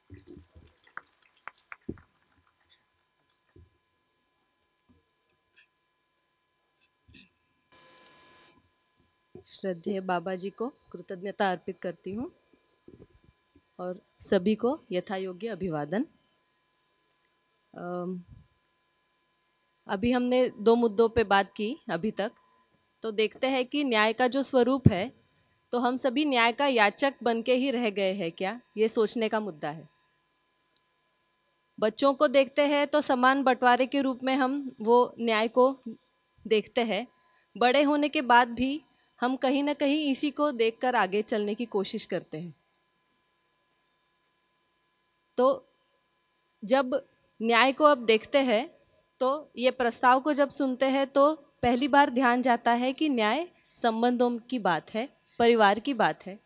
श्रद्धेय बाबा जी को कृतज्ञता अर्पित करती हूँ और सभी को यथा योग्य अभिवादन। अभी हमने 2 मुद्दों पे बात की अभी तक, तो देखते हैं कि न्याय का जो स्वरूप है, तो हम सभी न्याय का याचक बन के ही रह गए हैं क्या, ये सोचने का मुद्दा है। बच्चों को देखते हैं तो समान बंटवारे के रूप में हम वो न्याय को देखते हैं। बड़े होने के बाद भी हम कहीं ना कहीं इसी को देखकर आगे चलने की कोशिश करते हैं। तो जब न्याय को अब देखते हैं, तो ये प्रस्ताव को जब सुनते हैं तो पहली बार ध्यान जाता है कि न्याय संबंधों की बात है, परिवार की बात है,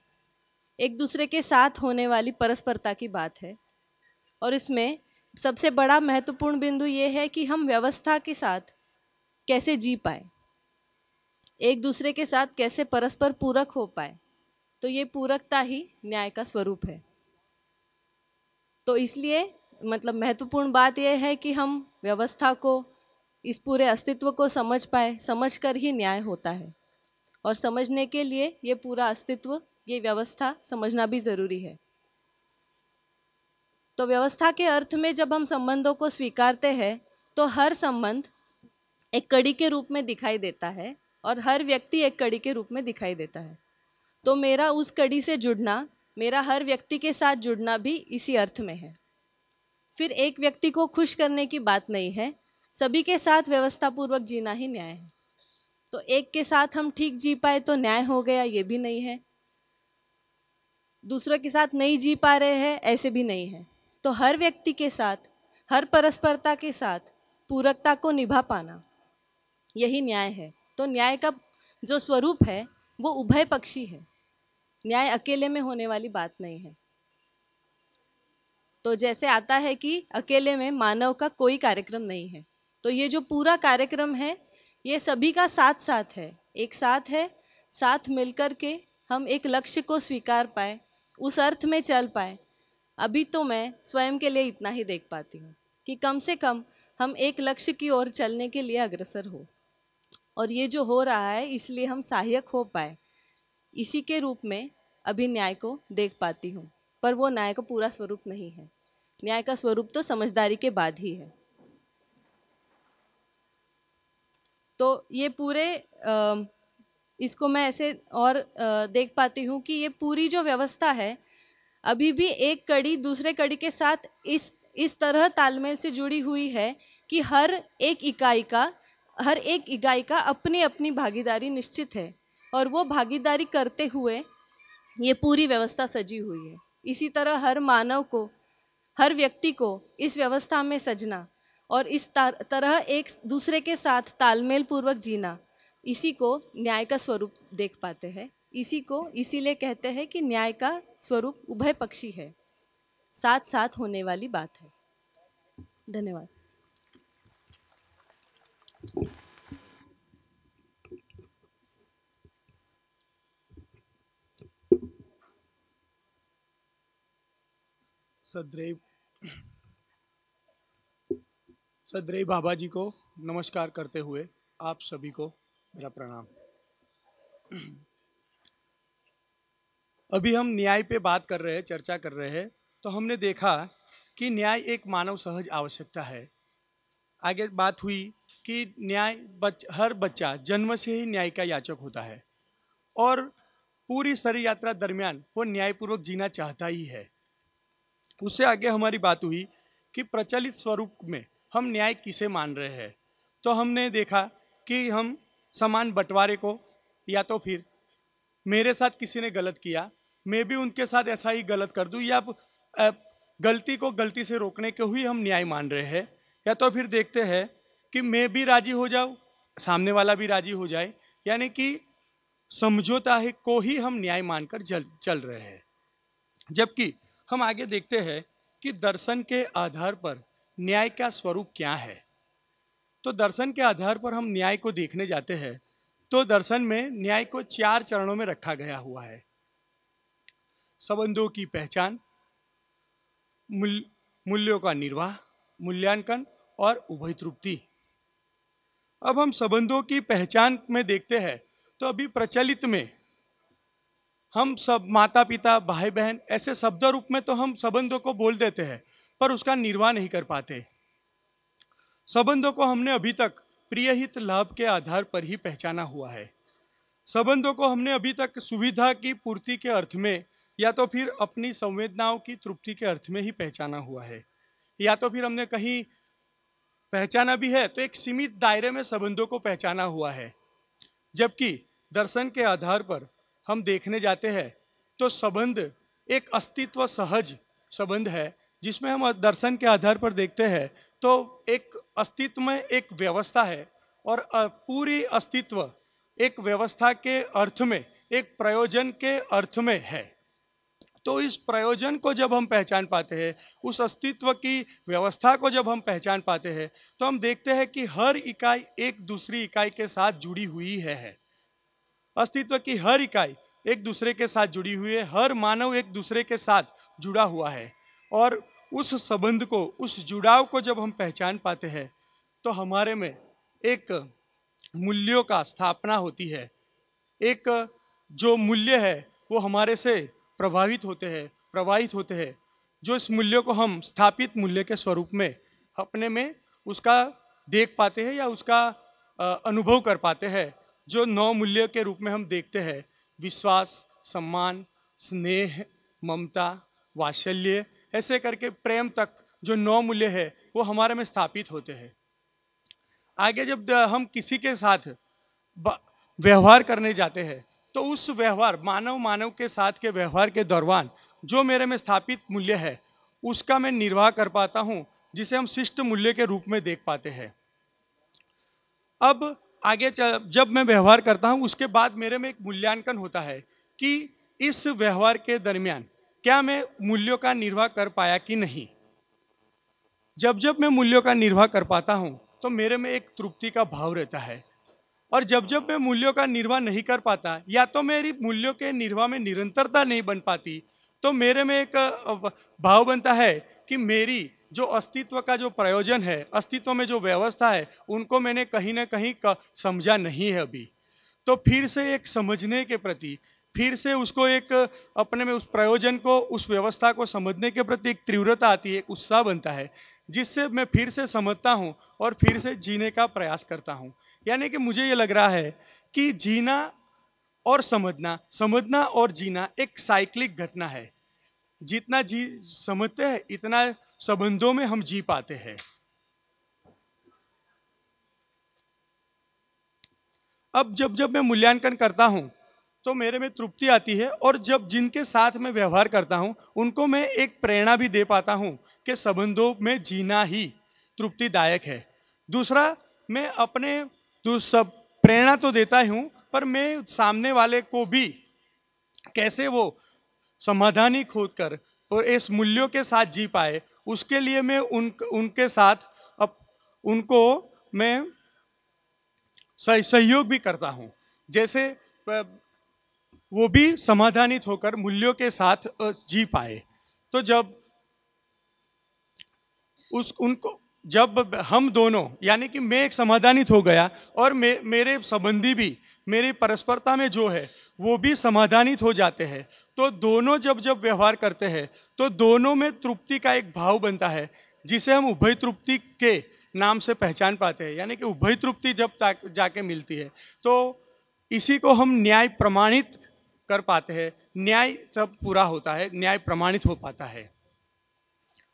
एक दूसरे के साथ होने वाली परस्परता की बात है। और इसमें सबसे बड़ा महत्वपूर्ण बिंदु ये है कि हम व्यवस्था के साथ कैसे जी पाए, एक दूसरे के साथ कैसे परस्पर पूरक हो पाए। तो ये पूरकता ही न्याय का स्वरूप है। तो इसलिए मतलब महत्वपूर्ण बात यह है कि हम व्यवस्था को, इस पूरे अस्तित्व को समझ पाए। समझकर ही न्याय होता है, और समझने के लिए ये पूरा अस्तित्व, ये व्यवस्था समझना भी ज़रूरी है। तो व्यवस्था के अर्थ में जब हम संबंधों को स्वीकारते हैं, तो हर संबंध एक कड़ी के रूप में दिखाई देता है और हर व्यक्ति एक कड़ी के रूप में दिखाई देता है। तो मेरा उस कड़ी से जुड़ना, मेरा हर व्यक्ति के साथ जुड़ना भी इसी अर्थ में है। फिर एक व्यक्ति को खुश करने की बात नहीं है, सभी के साथ व्यवस्थापूर्वक जीना ही न्याय है। तो एक के साथ हम ठीक जी पाए तो न्याय हो गया, ये भी नहीं है। दूसरों के साथ नहीं जी पा रहे हैं, ऐसे भी नहीं है। तो हर व्यक्ति के साथ, हर परस्परता के साथ पूरकता को निभा पाना, यही न्याय है। तो न्याय का जो स्वरूप है वो उभय पक्षी है। न्याय अकेले में होने वाली बात नहीं है। तो जैसे आता है कि अकेले में मानव का कोई कार्यक्रम नहीं है, तो ये जो पूरा कार्यक्रम है ये सभी का साथ साथ है, एक साथ है। साथ मिलकर के हम एक लक्ष्य को स्वीकार पाए, उस अर्थ में चल पाए। अभी तो मैं स्वयं के लिए इतना ही देख पाती हूँ कि कम से कम हम एक लक्ष्य की ओर चलने के लिए अग्रसर हो, और ये जो हो रहा है इसलिए हम सहायक हो पाए, इसी के रूप में अभी न्याय को देख पाती हूँ। पर वो न्याय का पूरा स्वरूप नहीं है। न्याय का स्वरूप तो समझदारी के बाद ही है। तो ये पूरे इसको मैं ऐसे और देख पाती हूँ कि ये पूरी जो व्यवस्था है अभी भी एक कड़ी दूसरे कड़ी के साथ इस तरह तालमेल से जुड़ी हुई है कि हर एक इकाई का अपनी अपनी भागीदारी निश्चित है, और वो भागीदारी करते हुए ये पूरी व्यवस्था सजी हुई है। इसी तरह हर मानव को, हर व्यक्ति को इस व्यवस्था में सजना और इस तरह एक दूसरे के साथ तालमेल पूर्वक जीना, इसी को न्याय का स्वरूप देख पाते हैं। इसीलिए कहते हैं कि न्याय का स्वरूप उभय पक्षी है, साथ साथ होने वाली बात है। धन्यवाद। सदैव बाबा जी को नमस्कार करते हुए आप सभी को मेरा प्रणाम। अभी हम न्याय पे बात कर रहे हैं, चर्चा कर रहे हैं, तो हमने देखा कि न्याय एक मानव सहज आवश्यकता है। आगे बात हुई कि हर बच्चा जन्म से ही न्याय का याचक होता है और पूरी शरीर यात्रा दरमियान वो न्यायपूर्वक जीना चाहता ही है। उससे आगे हमारी बात हुई कि प्रचलित स्वरूप में हम न्याय किसे मान रहे हैं। तो हमने देखा कि हम समान बंटवारे को, या तो फिर मेरे साथ किसी ने गलत किया, मैं भी उनके साथ ऐसा ही गलत कर दूं, या गलती को गलती से रोकने को ही हम न्याय मान रहे हैं, या तो फिर देखते हैं कि मैं भी राजी हो जाऊं, सामने वाला भी राजी हो जाए, यानी कि समझौता है को ही हम न्याय मानकर चल रहे हैं। जबकि हम आगे देखते हैं कि दर्शन के आधार पर न्याय का स्वरूप क्या है। तो दर्शन के आधार पर हम न्याय को देखने जाते हैं तो दर्शन में न्याय को 4 चरणों में रखा गया हुआ है। संबंधों की पहचान, मूल्यों का निर्वाह, मूल्यांकन और उभय तृप्ति। अब हम संबंधों की पहचान में देखते हैं तो अभी प्रचलित में हम सब माता पिता भाई बहन ऐसे शब्द रूप में तो हम संबंधों को बोल देते हैं पर उसका निर्वाह नहीं कर पाते। संबंधों को हमने अभी तक प्रिय हित लाभ के आधार पर ही पहचाना हुआ है। संबंधों को हमने अभी तक सुविधा की पूर्ति के अर्थ में या तो फिर अपनी संवेदनाओं की तृप्ति के अर्थ में ही पहचाना हुआ है, या तो फिर हमने कहीं पहचाना भी है तो एक सीमित दायरे में संबंधों को पहचाना हुआ है। जबकि दर्शन के आधार पर हम देखने जाते हैं तो संबंध एक अस्तित्व सहज संबंध है, जिसमें हम दर्शन के आधार पर देखते हैं तो एक अस्तित्व में एक व्यवस्था है और पूरी अस्तित्व एक व्यवस्था के अर्थ में, एक प्रयोजन के अर्थ में है। तो इस प्रयोजन को जब हम पहचान पाते हैं, उस अस्तित्व की व्यवस्था को जब हम पहचान पाते हैं तो हम देखते हैं कि हर इकाई एक दूसरी इकाई के साथ जुड़ी हुई है। अस्तित्व की हर इकाई एक दूसरे के साथ जुड़ी हुई है, हर मानव एक दूसरे के साथ जुड़ा हुआ है। और उस संबंध को, उस जुड़ाव को जब हम पहचान पाते हैं तो हमारे में एक मूल्यों का स्थापना होती है। एक जो मूल्य है वो हमारे से प्रभावित होते हैं, जो इस मूल्यों को हम स्थापित मूल्य के स्वरूप में अपने में उसका देख पाते हैं या उसका अनुभव कर पाते हैं। जो 9 मूल्य के रूप में हम देखते हैं, विश्वास, सम्मान, स्नेह, ममता, वात्सल्य, ऐसे करके प्रेम तक जो 9 मूल्य है वो हमारे में स्थापित होते हैं। आगे जब हम किसी के साथ व्यवहार करने जाते हैं तो उस व्यवहार, मानव के साथ के व्यवहार के दौरान जो मेरे में स्थापित मूल्य है उसका मैं निर्वाह कर पाता हूँ, जिसे हम शिष्ट मूल्य के रूप में देख पाते हैं। अब आगे जब मैं व्यवहार करता हूँ उसके बाद मेरे में एक मूल्यांकन होता है कि इस व्यवहार के दरमियान क्या मैं मूल्यों का निर्वाह कर पाया कि नहीं। जब मैं मूल्यों का निर्वाह कर पाता हूँ तो मेरे में एक तृप्ति का भाव रहता है, और जब मैं मूल्यों का निर्वाह नहीं कर पाता या तो मेरी मूल्यों के निर्वाह में निरंतरता नहीं बन पाती तो मेरे में एक भाव बनता है कि मेरी जो अस्तित्व का जो प्रयोजन है, अस्तित्व में जो व्यवस्था है, उनको मैंने कहीं ना कहीं समझा नहीं है अभी। तो फिर से एक समझने के प्रति, फिर से उसको एक अपने में उस प्रयोजन को, उस व्यवस्था को समझने के प्रति एक तीव्रता आती है, एक उत्साह बनता है, जिससे मैं फिर से समझता हूँ और फिर से जीने का प्रयास करता हूँ। यानी कि मुझे ये लग रहा है कि जीना और समझना और जीना एक साइक्लिक घटना है। जितना समझते हैं इतना संबंधों में हम जी पाते हैं। अब जब मैं मूल्यांकन करता हूं तो मेरे में तृप्ति आती है, और जब जिनके साथ मैं व्यवहार करता हूं उनको मैं एक प्रेरणा भी दे पाता हूं कि संबंधों में जीना ही तृप्तिदायक है। दूसरा, मैं अपने सब प्रेरणा तो देता ही हूं, पर मैं सामने वाले को भी कैसे वो समाधानी खोद कर और इस मूल्यों के साथ जी पाए, उसके लिए मैं उनके साथ उनको मैं सहयोग भी करता हूं। जैसे वो भी समाधानित होकर मूल्यों के साथ जी पाए। तो जब हम दोनों, यानी कि मैं एक समाधानित हो गया और मेरे संबंधी भी मेरी परस्परता में जो है वो भी समाधानित हो जाते हैं, तो दोनों जब व्यवहार करते हैं तो दोनों में तृप्ति का एक भाव बनता है, जिसे हम उभय तृप्ति के नाम से पहचान पाते हैं। यानी कि उभय तृप्ति जब जाके मिलती है तो इसी को हम न्याय प्रमाणित कर पाते हैं। न्याय तब पूरा होता है, न्याय प्रमाणित हो पाता है।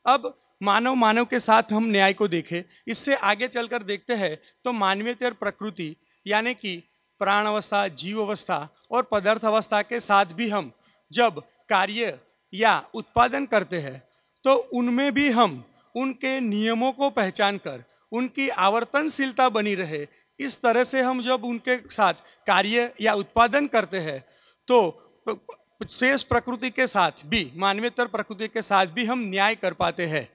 अब मानव के साथ हम न्याय को देखें, इससे आगे चलकर देखते हैं तो मानवीयतर प्रकृति, यानी कि प्राण अवस्था, जीव अवस्था और पदार्थ अवस्था के साथ भी हम जब कार्य या उत्पादन करते हैं तो उनमें भी हम उनके नियमों को पहचान कर उनकी आवर्तनशीलता बनी रहे, इस तरह से हम जब उनके साथ कार्य या उत्पादन करते हैं तो शेष प्रकृति के साथ भी, मानवीयतर प्रकृति के साथ भी हम न्याय कर पाते हैं।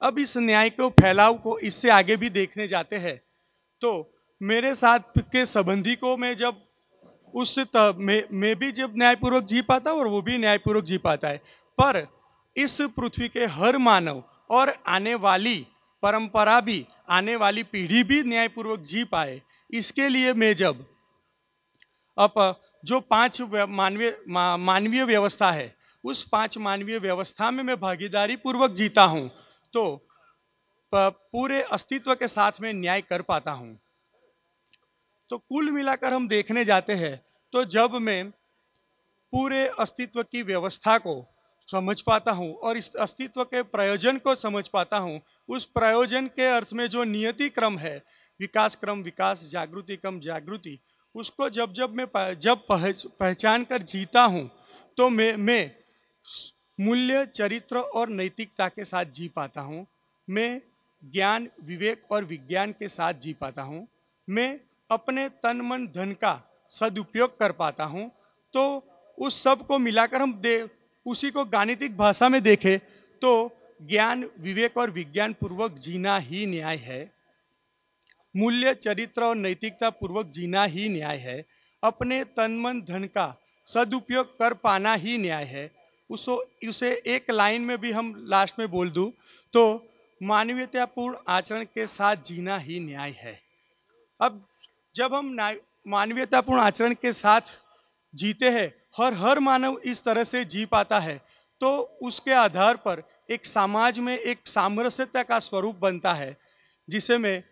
अब इस न्याय को फैलाव को इससे आगे भी देखने जाते हैं तो मेरे साथ के संबंधी को मैं जब मैं भी जब न्यायपूर्वक जी पाता और वो भी न्यायपूर्वक जी पाता है, पर इस पृथ्वी के हर मानव और आने वाली परंपरा भी, आने वाली पीढ़ी भी न्यायपूर्वक जी पाए, इसके लिए मैं जब अब जो 5 मानवीय व्यवस्था है, उस 5 मानवीय व्यवस्था में मैं भागीदारी पूर्वक जीता हूँ तो पूरे अस्तित्व के साथ में न्याय कर पाता हूँ। तो कुल मिलाकर हम देखने जाते हैं तो जब मैं पूरे अस्तित्व की व्यवस्था को समझ पाता हूँ और इस अस्तित्व के प्रयोजन को समझ पाता हूँ, उस प्रयोजन के अर्थ में जो नियति क्रम है, विकास क्रम विकास, जागृति क्रम जागृति, उसको जब मैं पहचान कर जीता हूँ तो मैं मूल्य, चरित्र और नैतिकता के साथ जी पाता हूँ। मैं ज्ञान, विवेक और विज्ञान के साथ जी पाता हूँ। मैं अपने तन मन धन का सदुपयोग कर पाता हूँ। तो उस सब को मिलाकर हम उसी को गाणितिक भाषा में देखें तो ज्ञान, विवेक और विज्ञान पूर्वक जीना ही न्याय है। मूल्य, चरित्र और नैतिकता पूर्वक जीना ही न्याय है। अपने तन मन धन का सदुपयोग कर पाना ही न्याय है। उसे एक लाइन में भी हम लास्ट में बोल दूं तो मानवीयतापूर्ण आचरण के साथ जीना ही न्याय है। अब जब हम मानवीयतापूर्ण आचरण के साथ जीते हैं, हर मानव इस तरह से जी पाता है तो उसके आधार पर एक समाज में एक सामरस्यता का स्वरूप बनता है, जिसे मैं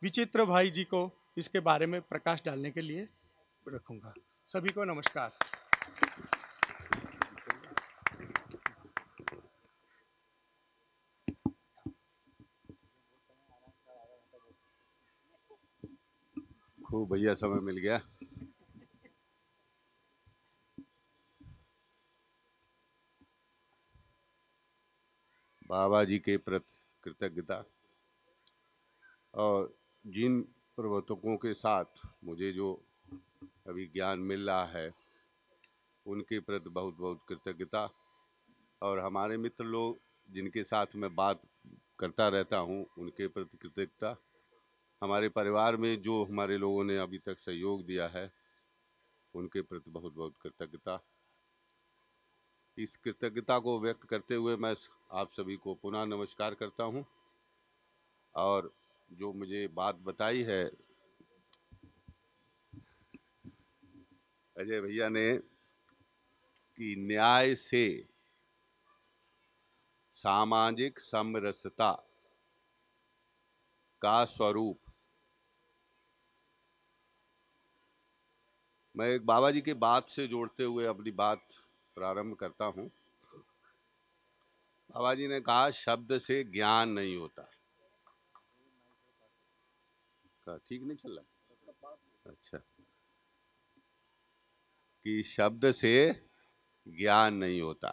विचित्र भाई जी को इसके बारे में प्रकाश डालने के लिए रखूंगा। सभी को नमस्कार। खूब भैया समय मिल गया। बाबा जी के प्रति कृतज्ञता और जिन प्रवर्तकों के साथ मुझे जो अभी ज्ञान मिल रहा है उनके प्रति बहुत बहुत कृतज्ञता, और हमारे मित्र लोग जिनके साथ मैं बात करता रहता हूँ उनके प्रति कृतज्ञता। हमारे परिवार में जो हमारे लोगों ने अभी तक सहयोग दिया है उनके प्रति बहुत बहुत कृतज्ञता। इस कृतज्ञता को व्यक्त करते हुए मैं आप सभी को पुनः नमस्कार करता हूं। और जो मुझे बात बताई है अजय भैया ने कि न्याय से सामाजिक समरसता का स्वरूप, मैं एक बाबा जी के बात से जोड़ते हुए अपनी बात प्रारंभ करता हूं। बाबा जी ने कहा शब्द से ज्ञान नहीं होता। ठीक नहीं चल रहा? अच्छा, कि शब्द से ज्ञान नहीं होता,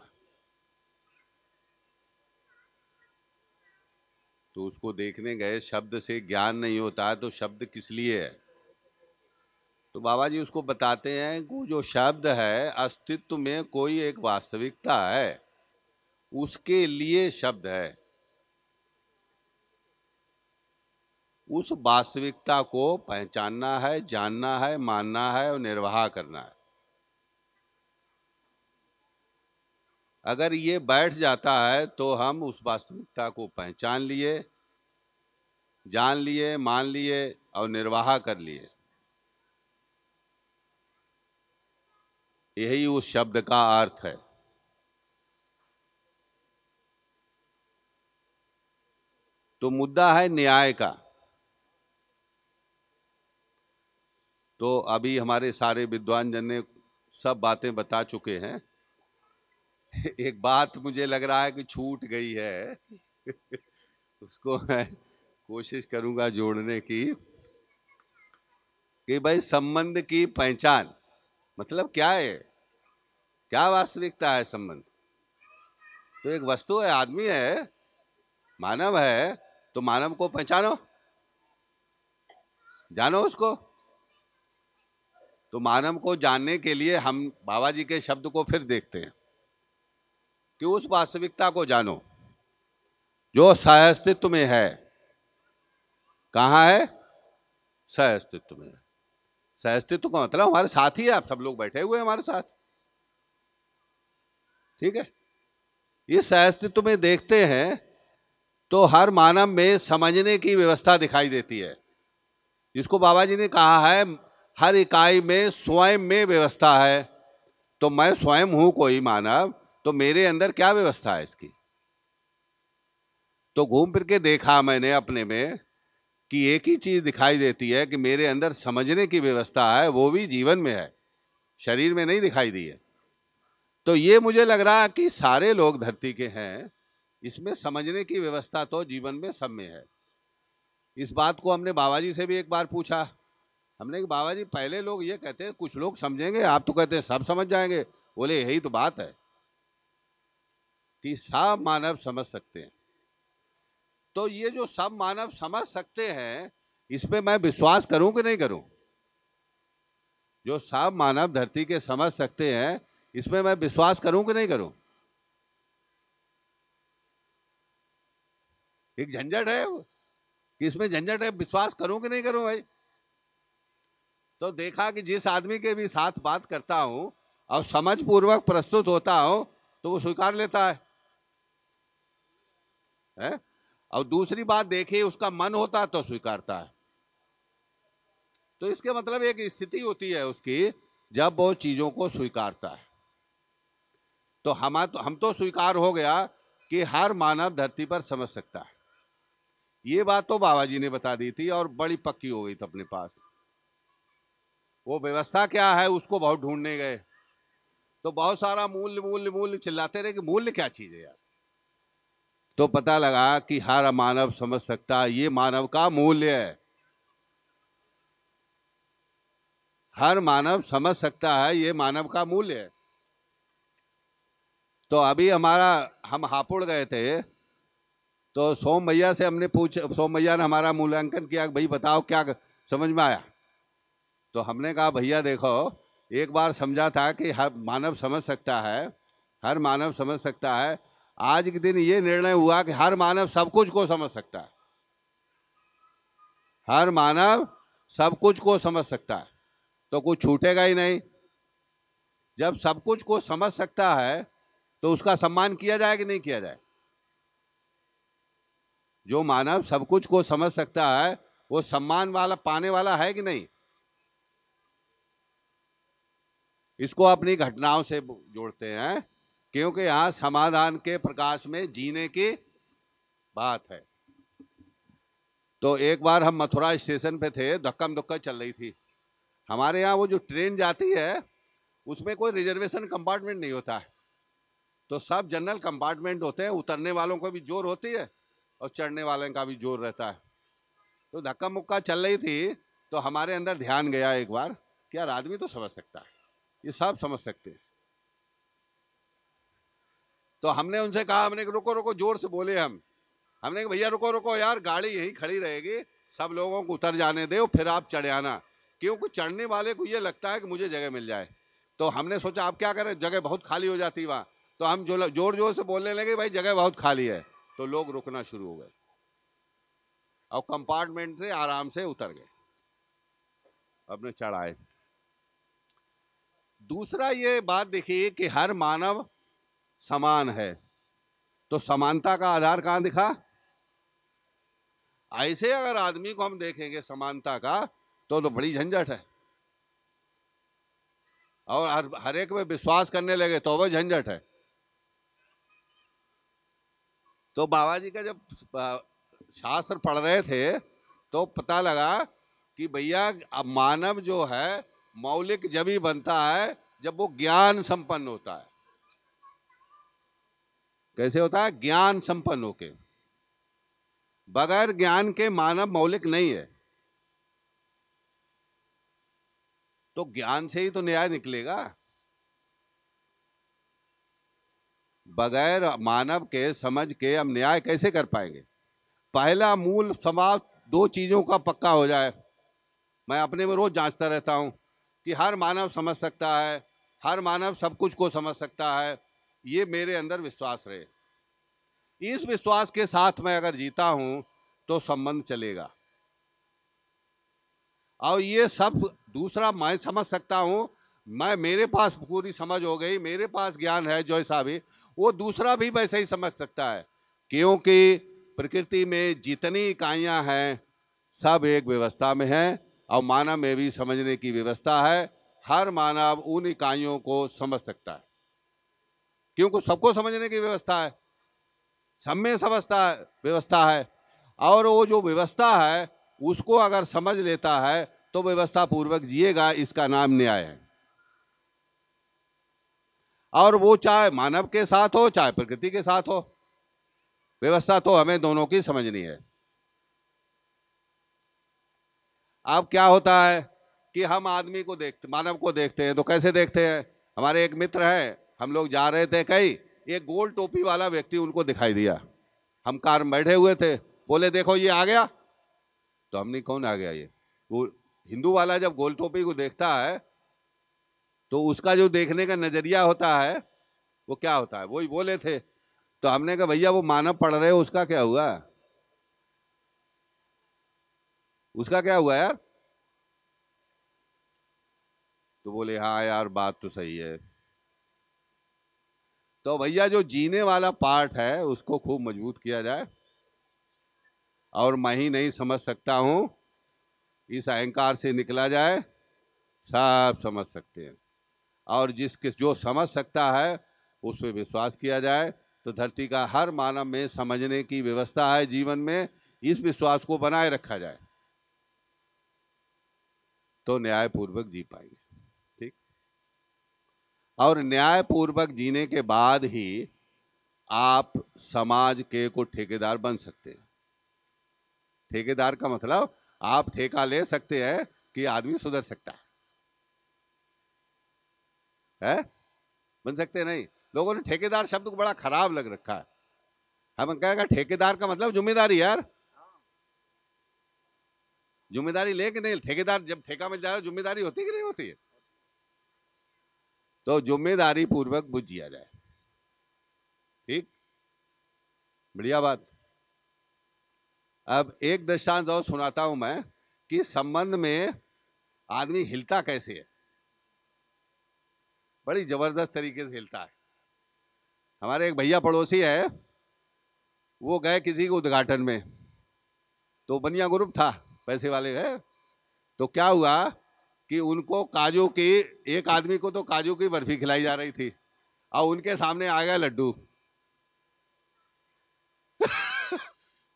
तो उसको देखने गए, शब्द से ज्ञान नहीं होता है तो शब्द किस लिए है? तो बाबा जी उसको बताते हैं कि जो शब्द है अस्तित्व में कोई एक वास्तविकता है, उसके लिए शब्द है। उस वास्तविकता को पहचानना है, जानना है, मानना है और निर्वाह करना है। अगर ये बैठ जाता है तो हम उस वास्तविकता को पहचान लिए, जान लिए, मान लिए और निर्वाह कर लिए। यही उस शब्द का अर्थ है। तो मुद्दा है न्याय का। तो अभी हमारे सारे विद्वान जन ने सब बातें बता चुके हैं। एक बात मुझे लग रहा है कि छूट गई है उसको मैं कोशिश करूंगा जोड़ने की, कि भाई संबंध की पहचान मतलब क्या है, क्या वास्तविकता है संबंध? तो एक वस्तु है, आदमी है, मानव है, तो मानव को पहचानो, जानो उसको। तो मानव को जानने के लिए हम बाबा जी के शब्द को फिर देखते हैं कि उस वास्तविकता को जानो। जो सहअस्तित्व में है। कहाँ है? सहअस्तित्व में। सहअस्तित्व का मतलब हमारे साथ ही है, आप सब लोग बैठे हुए हैं हमारे साथ, ठीक है। इस सहअस्तित्व में देखते हैं तो हर मानव में समझने की व्यवस्था दिखाई देती है, जिसको बाबा जी ने कहा है हर इकाई में स्वयं में व्यवस्था है। तो मैं स्वयं हूं कोई मानव, तो मेरे अंदर क्या व्यवस्था है इसकी? तो घूम फिर के देखा मैंने अपने में कि एक ही चीज दिखाई देती है कि मेरे अंदर समझने की व्यवस्था है, वो भी जीवन में है, शरीर में नहीं दिखाई दी है। तो ये मुझे लग रहा है कि सारे लोग धरती के हैं, इसमें समझने की व्यवस्था तो जीवन में सब में है। इस बात को हमने बाबा जी से भी एक बार पूछा, हमने कि बाबा जी पहले लोग ये कहते हैं कुछ लोग समझेंगे, आप तो कहते हैं सब समझ जाएंगे। बोले यही तो बात है कि सब मानव समझ सकते हैं। तो ये जो सब मानव समझ सकते हैं, इस पे मैं विश्वास करूं कि नहीं करूं? जो सब मानव धरती के समझ सकते हैं, इसमें मैं विश्वास करूं कि नहीं करूं? एक झंझट है कि इसमें झंझट है, विश्वास करूं कि नहीं करूं भाई? तो देखा कि जिस आदमी के भी साथ बात करता हूं और समझ पूर्वक प्रस्तुत होता हूं तो वो स्वीकार लेता है? और दूसरी बात देखिए, उसका मन होता तो स्वीकारता है। तो इसके मतलब एक स्थिति होती है उसकी जब वो चीजों को स्वीकारता है। तो हम तो स्वीकार हो गया कि हर मानव धरती पर समझ सकता है। ये बात तो बाबा जी ने बता दी थी और बड़ी पक्की हो गई थी अपने पास। वो व्यवस्था क्या है उसको बहुत ढूंढने गए, तो बहुत सारा मूल्य मूल्य मूल्य चिल्लाते रहे कि मूल्य क्या चीज है यार। तो पता लगा कि हर मानव समझ सकता है, ये मानव का मूल्य है। हर मानव समझ सकता है, ये मानव का मूल्य है। तो अभी हम हापुड़ गए थे, तो सोम भैया से हमने पूछा, सोम भैया ने हमारा मूल्यांकन किया, भाई बताओ क्या समझ में आया। तो हमने कहा भैया देखो, एक बार समझा था कि हर मानव समझ सकता है, हर मानव समझ सकता है। आज के दिन ये निर्णय हुआ कि हर मानव सब कुछ को समझ सकता है। हर मानव सब कुछ को समझ सकता है, तो कुछ छूटेगा ही नहीं। जब सब कुछ को समझ सकता है तो उसका सम्मान किया जाए कि नहीं किया जाए? जो मानव सब कुछ को समझ सकता है वो सम्मान वाला पाने वाला है कि नहीं? इसको अपनी घटनाओं से जोड़ते हैं, क्योंकि यहां समाधान के प्रकाश में जीने की बात है। तो एक बार हम मथुरा स्टेशन पे थे, धक्कम धुक्का चल रही थी। हमारे यहाँ वो जो ट्रेन जाती है उसमें कोई रिजर्वेशन कंपार्टमेंट नहीं होता है, तो सब जनरल कंपार्टमेंट होते हैं। उतरने वालों को भी जोर होती है और चढ़ने वालों का भी जोर रहता है। तो धक्का मुक्का चल रही थी, तो हमारे अंदर ध्यान गया एक बार कि यार आदमी तो समझ सकता है, ये सब समझ सकते हैं। तो हमने उनसे कहा, हमने रुको रुको, जोर से बोले हमने कहा भैया रुको रुको यार, गाड़ी यहीं खड़ी रहेगी, सब लोगों को उतर जाने दो, फिर आप चढ़ आना। क्योंकि चढ़ने वाले को ये लगता है कि मुझे जगह मिल जाए। तो हमने सोचा आप क्या करें, जगह बहुत खाली हो जाती वहाँ। तो हम जोर जोर से बोलने लगे भाई जगह बहुत खाली है। तो लोग रुकना शुरू हो गए और कंपार्टमेंट से आराम से उतर गए, अपने चढ़ाए। दूसरा ये बात देखिए कि हर मानव समान है, तो समानता का आधार कहां दिखा? ऐसे अगर आदमी को हम देखेंगे समानता का तो बड़ी झंझट है, और हर एक में विश्वास करने लगे तो वह झंझट है। तो बाबा जी का जब शास्त्र पढ़ रहे थे तो पता लगा कि भैया मानव जो है मौलिक जब ही बनता है जब वो ज्ञान संपन्न होता है। कैसे होता है? ज्ञान संपन्न होके। बगैर ज्ञान के मानव मौलिक नहीं है। तो ज्ञान से ही तो न्याय निकलेगा। बगैर मानव के समझ के हम न्याय कैसे कर पाएंगे? पहला मूल समाज दो चीजों का पक्का हो जाए। मैं अपने में रोज जांचता रहता हूं कि हर मानव समझ सकता है, हर मानव सब कुछ को समझ सकता है, ये मेरे अंदर विश्वास रहे। इस विश्वास के साथ मैं अगर जीता हूं तो संबंध चलेगा। और ये सब दूसरा मैं समझ सकता हूं, मेरे पास पूरी समझ हो गई, मेरे पास ज्ञान है जैसा भी, वो दूसरा भी वैसे ही समझ सकता है, क्योंकि प्रकृति में जितनी इकाइयां हैं सब एक व्यवस्था में हैं और मानव में भी समझने की व्यवस्था है। हर मानव उन इकाइयों को समझ सकता है, क्योंकि सबको समझने की व्यवस्था है, सब में व्यवस्था है। और वो जो व्यवस्था है उसको अगर समझ लेता है तो व्यवस्था पूर्वक जिएगा, इसका नाम न्याय है। और वो चाहे मानव के साथ हो चाहे प्रकृति के साथ हो, व्यवस्था तो हमें दोनों की समझनी है। अब क्या होता है कि हम आदमी को देखते, मानव को देखते हैं तो कैसे देखते हैं? हमारे एक मित्र हैं, हम लोग जा रहे थे कहीं, एक गोल टोपी वाला व्यक्ति उनको दिखाई दिया। हम कार में बैठे हुए थे, बोले देखो ये आ गया। तो हमने कौन आ गया? ये वो हिंदू वाला जब गोल टोपी को देखता है तो उसका जो देखने का नजरिया होता है वो क्या होता है, वही बोले थे। तो हमने कहा भैया वो मानव पढ़ रहे हो, उसका क्या हुआ? उसका क्या हुआ यार? तो बोले हाँ यार बात तो सही है। तो भैया जो जीने वाला पार्ट है उसको खूब मजबूत किया जाए। और मैं ही नहीं समझ सकता हूं, इस अहंकार से निकला जाए, सब समझ सकते हैं। और जो समझ सकता है उस पर विश्वास किया जाए तो धरती का हर मानव में समझने की व्यवस्था है। जीवन में इस विश्वास को बनाए रखा जाए तो न्यायपूर्वक जी पाएंगे। ठीक। और न्यायपूर्वक जीने के बाद ही आप समाज के को ठेकेदार बन सकते हैं। ठेकेदार का मतलब आप ठेका ले सकते हैं कि आदमी सुधर सकता है? बन सकते नहीं। लोगों ने ठेकेदार शब्द को बड़ा खराब लग रखा है। हम कहेगा ठेकेदार का मतलब जिम्मेदारी। यार जिम्मेदारी ले कि नहीं? ठेकेदार जब ठेका मिल जाए जिम्मेदारी होती कि नहीं होती है? तो जिम्मेदारी पूर्वक बुझ जिया जाए। ठीक, बढ़िया बात। अब एक दृष्टांत और सुनाता हूं मैं कि संबंध में आदमी हिलता कैसे है। बड़ी जबरदस्त तरीके से हिलता है। हमारे एक भैया पड़ोसी है, वो गए किसी के उद्घाटन में, तो बनिया ग्रुप था, पैसे वाले है। तो क्या हुआ कि उनको काजू की, एक आदमी को तो काजू की बर्फी खिलाई जा रही थी और उनके सामने आ गया लड्डू।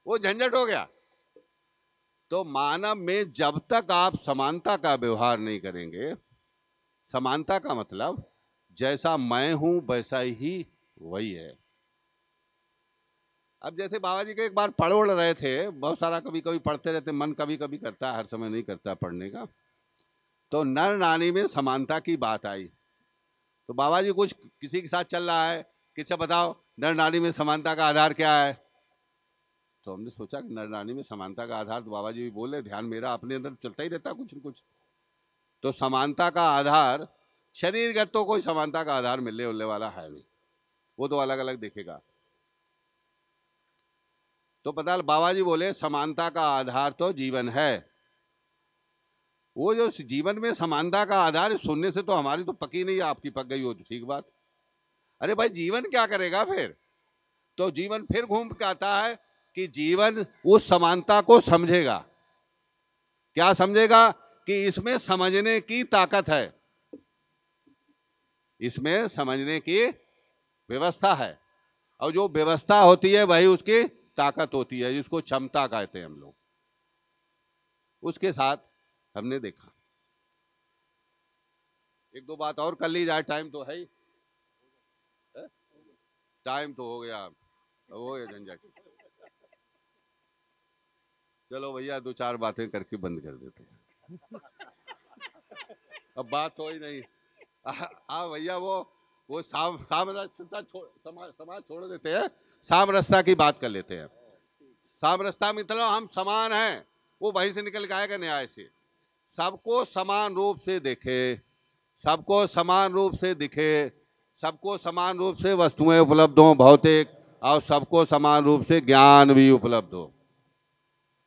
वो झंझट हो गया। तो मानव में जब तक आप समानता का व्यवहार नहीं करेंगे, समानता का मतलब जैसा मैं हूं वैसा ही वही है। अब जैसे बाबा जी के एक बार पढ़ रहे थे, बहुत सारा कभी कभी पढ़ते रहते, मन कभी कभी करता है, हर समय नहीं करता पढ़ने का। तो नर नारी में समानता की बात आई। तो बाबा जी कुछ किसी के साथ चल रहा है कि अच्छा बताओ नर नारी में समानता का आधार क्या है। तो हमने सोचा कि नर नारी में समानता का आधार, तो बाबा जी भी बोले, ध्यान मेरा अपने अंदर चलता ही रहता कुछ न कुछ। तो समानता का आधार शरीरगत तो कोई समानता का आधार मिलने उलने वाला है नहीं, वो तो अलग अलग दिखेगा। तो पता बाबा जी बोले समानता का आधार तो जीवन है। वो जो जीवन में समानता का आधार, सुनने से तो हमारी तो पकी नहीं, आपकी पक गई हो तो ठीक बात। अरे भाई जीवन क्या करेगा फिर? तो जीवन फिर घूम के आता है कि जीवन उस समानता को समझेगा। क्या समझेगा? कि इसमें समझने की ताकत है, इसमें समझने की व्यवस्था है, और जो व्यवस्था होती है वही उसकी ताकत होती है, जिसको क्षमता कहते हैं हम लोग। उसके साथ हमने देखा। एक दो बात और कर ली जाए, टाइम तो है ही, टाइम तो हो गया, हो गया झंझट। चलो भैया दो चार बातें करके बंद कर देते हैं। अब बात हो ही नहीं। भैया वो सामरस्यता समाज छोड़ देते हैं, सामरस्यता की बात कर लेते हैं। सामरस्यता मतलब हम समान हैं, वो वहीं से निकल के आएगा न्याय से। सबको समान रूप से देखे, सबको समान रूप से दिखे, सबको समान रूप से वस्तुएं उपलब्ध हों, भौतिक और सबको समान रूप से ज्ञान भी उपलब्ध हो।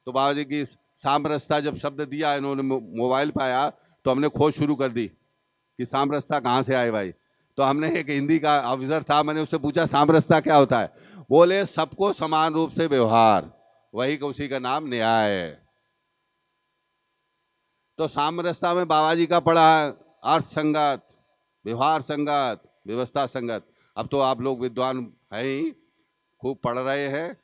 तो बाबा जी की सामरसता जब शब्द दिया इन्होंने मोबाइल पे आया तो हमने खोज शुरू कर दी कि सामरसता कहाँ से आए भाई। तो हमने एक हिंदी का ऑफिसर था, मैंने उससे पूछा सामरसता क्या होता है। बोले सबको समान रूप से व्यवहार, वही उसी का नाम न्याय है। तो सामरसता में बाबा जी का पढ़ा है अर्थ संगत, व्यवहार संगत, व्यवस्था संगत। अब तो आप लोग विद्वान हैं ही, खूब पढ़ रहे हैं,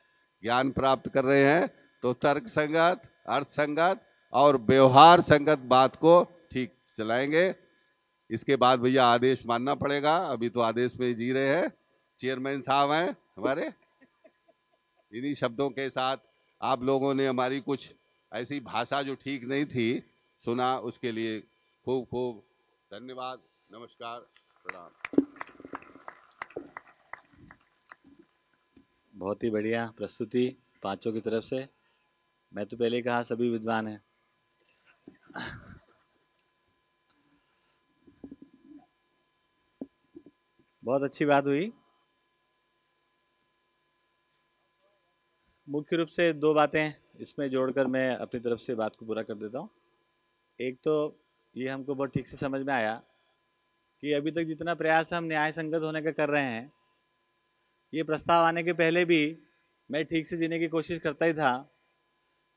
ज्ञान प्राप्त कर रहे हैं, तो तर्क संगत, अर्थ संगत और व्यवहार संगत बात को ठीक चलाएंगे। इसके बाद भैया आदेश मानना पड़ेगा, अभी तो आदेश में जी रहे हैं, चेयरमैन साहब हैं हमारे। इन्हीं शब्दों के साथ आप लोगों ने हमारी कुछ ऐसी भाषा जो ठीक नहीं थी सुना, उसके लिए खूब खूब धन्यवाद। नमस्कार, प्रणाम। बहुत ही बढ़िया प्रस्तुति पांचों की तरफ से। मैं तो पहले ही कहा सभी विद्वान हैं। बहुत अच्छी बात हुई। मुख्य रूप से दो बातें इसमें जोड़कर मैं अपनी तरफ से बात को पूरा कर देता हूँ। एक तो ये हमको बहुत ठीक से समझ में आया कि अभी तक जितना प्रयास हम न्याय संगत होने का कर रहे हैं, ये प्रस्ताव आने के पहले भी मैं ठीक से जीने की कोशिश करता ही था।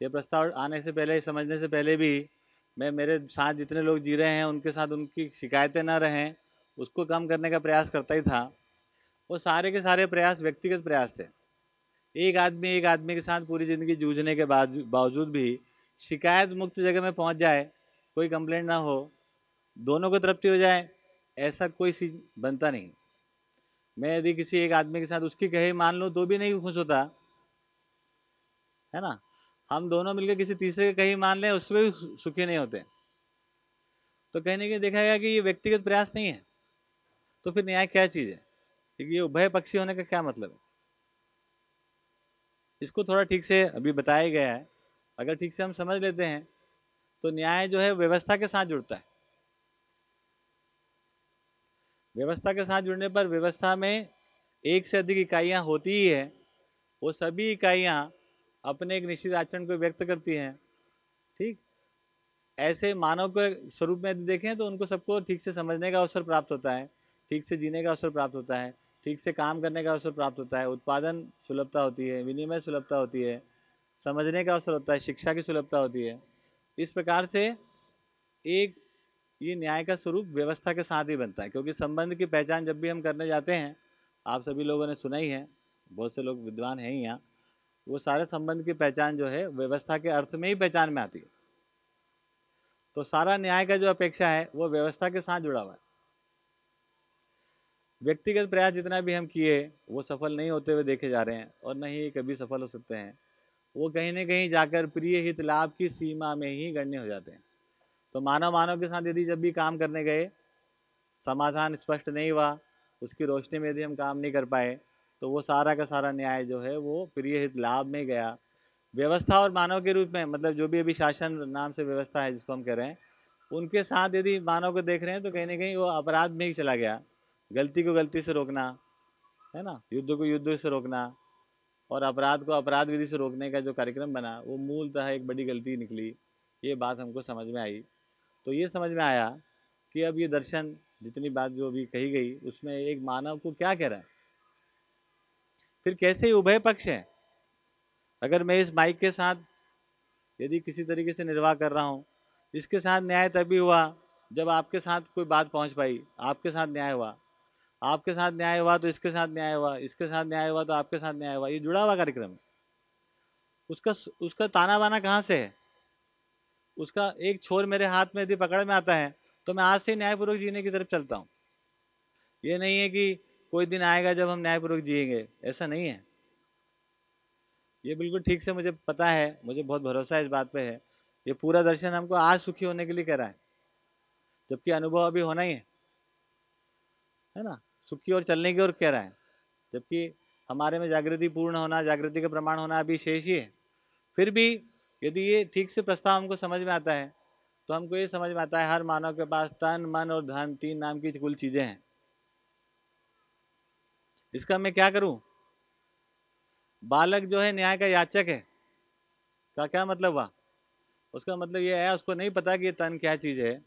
ये प्रस्ताव आने से पहले, समझने से पहले भी मैं मेरे साथ जितने लोग जी रहे हैं उनके साथ उनकी शिकायतें ना रहें उसको कम करने का प्रयास करता ही था। वो सारे के सारे प्रयास व्यक्तिगत प्रयास थे। एक आदमी के साथ पूरी ज़िंदगी जूझने के बावजूद भी शिकायत मुक्त जगह में पहुंच जाए, कोई कंप्लेंट ना हो, दोनों को तृप्ति हो जाए, ऐसा कोई चीज बनता नहीं। मैं यदि किसी एक आदमी के साथ उसकी कहे मान लूँ तो भी नहीं खुश होता है ना। हम दोनों मिलकर किसी तीसरे के कहीं मान लें उसमें भी सुखी नहीं होते। तो कहने के देखा गया कि ये व्यक्तिगत प्रयास नहीं है, तो फिर न्याय क्या चीज़ है, क्योंकि ये उभय पक्षी होने का क्या मतलब है। इसको थोड़ा ठीक से अभी बताया गया है, अगर ठीक से हम समझ लेते हैं तो न्याय जो है व्यवस्था के साथ जुड़ता है। व्यवस्था के साथ जुड़ने पर व्यवस्था में एक से अधिक इकाइयाँ होती ही है, वो सभी इकाइयाँ अपने एक निश्चित आचरण को व्यक्त करती हैं। ठीक ऐसे मानव के स्वरूप में यदि देखें तो उनको सबको ठीक से समझने का अवसर प्राप्त होता है, ठीक से जीने का अवसर प्राप्त होता है, ठीक से काम करने का अवसर प्राप्त होता है, उत्पादन सुलभता होती है, विनिमय सुलभता होती है, समझने का अवसर होता है, शिक्षा की सुलभता होती है। इस प्रकार से एक ये न्याय का स्वरूप व्यवस्था के साथ ही बनता है, क्योंकि संबंध की पहचान जब भी हम करने जाते हैं, आप सभी लोगों ने सुना ही है, बहुत से लोग विद्वान हैं ही यहाँ, वो सारे संबंध की पहचान जो है व्यवस्था के अर्थ में ही पहचान में आती है। तो सारा न्याय का जो अपेक्षा है वो व्यवस्था के साथ जुड़ा हुआ है। व्यक्तिगत प्रयास जितना भी हम किए वो सफल नहीं होते हुए देखे जा रहे हैं, और न ही कभी सफल हो सकते हैं। वो कहीं न कहीं जाकर प्रिय हित लाभ की सीमा में ही गण्य हो जाते हैं। तो मानव के साथ यदि जब भी काम करने गए समाधान स्पष्ट नहीं हुआ, उसकी रोशनी में यदि हम काम नहीं कर पाए, तो वो सारा का सारा न्याय जो है वो प्रिय हित लाभ में गया। व्यवस्था और मानव के रूप में, मतलब जो भी अभी शासन नाम से व्यवस्था है जिसको हम कह रहे हैं, उनके साथ यदि मानव को देख रहे हैं तो कहीं ना कहीं वो अपराध में ही चला गया। गलती को गलती से रोकना है ना, युद्ध को युद्ध से रोकना और अपराध को अपराध विधि से रोकने का जो कार्यक्रम बना वो मूलतः एक बड़ी गलती निकली। ये बात हमको समझ में आई। तो ये समझ में आया कि अब ये दर्शन जितनी बात जो भी कही गई उसमें एक मानव को क्या कह रहा है, फिर कैसे उभय पक्ष है। अगर मैं इस माइक के साथ यदि किसी तरीके से निर्वाह कर रहा हूँ, इसके साथ न्याय तभी हुआ जब आपके साथ कोई बात पहुँच पाई, आपके साथ न्याय हुआ, आपके साथ न्याय हुआ तो इसके साथ न्याय हुआ, इसके साथ न्याय हुआ तो आपके साथ न्याय हुआ। ये जुड़ा हुआ कार्यक्रम है। उसका ताना बाना कहाँ से है, उसका एक छोर मेरे हाथ में यदि पकड़ में आता है तो मैं आज से न्यायपूर्वक जीने की तरफ चलता हूँ। ये नहीं है कि कोई दिन आएगा जब हम न्यायपूर्वक जिएंगे, ऐसा नहीं है। ये बिल्कुल ठीक से मुझे पता है, मुझे बहुत भरोसा इस बात पे है। ये पूरा दर्शन हमको आज सुखी होने के लिए कह रहा है, जबकि अनुभव अभी होना ही है ना, सुखी और चलने की ओर कह रहा है, जबकि हमारे में जागृति पूर्ण होना, जागृति का प्रमाण होना अभी शेष ही है। फिर भी यदि ये ठीक से प्रस्ताव हमको समझ में आता है तो हमको ये समझ में आता है हर मानव के पास तन मन और धन, 3 नाम की कुल चीजें हैं। इसका मैं क्या करूं, बालक जो है न्याय का याचक है, का क्या मतलब हुआ? उसका मतलब ये है उसको नहीं पता कि ये तन क्या चीज़ है,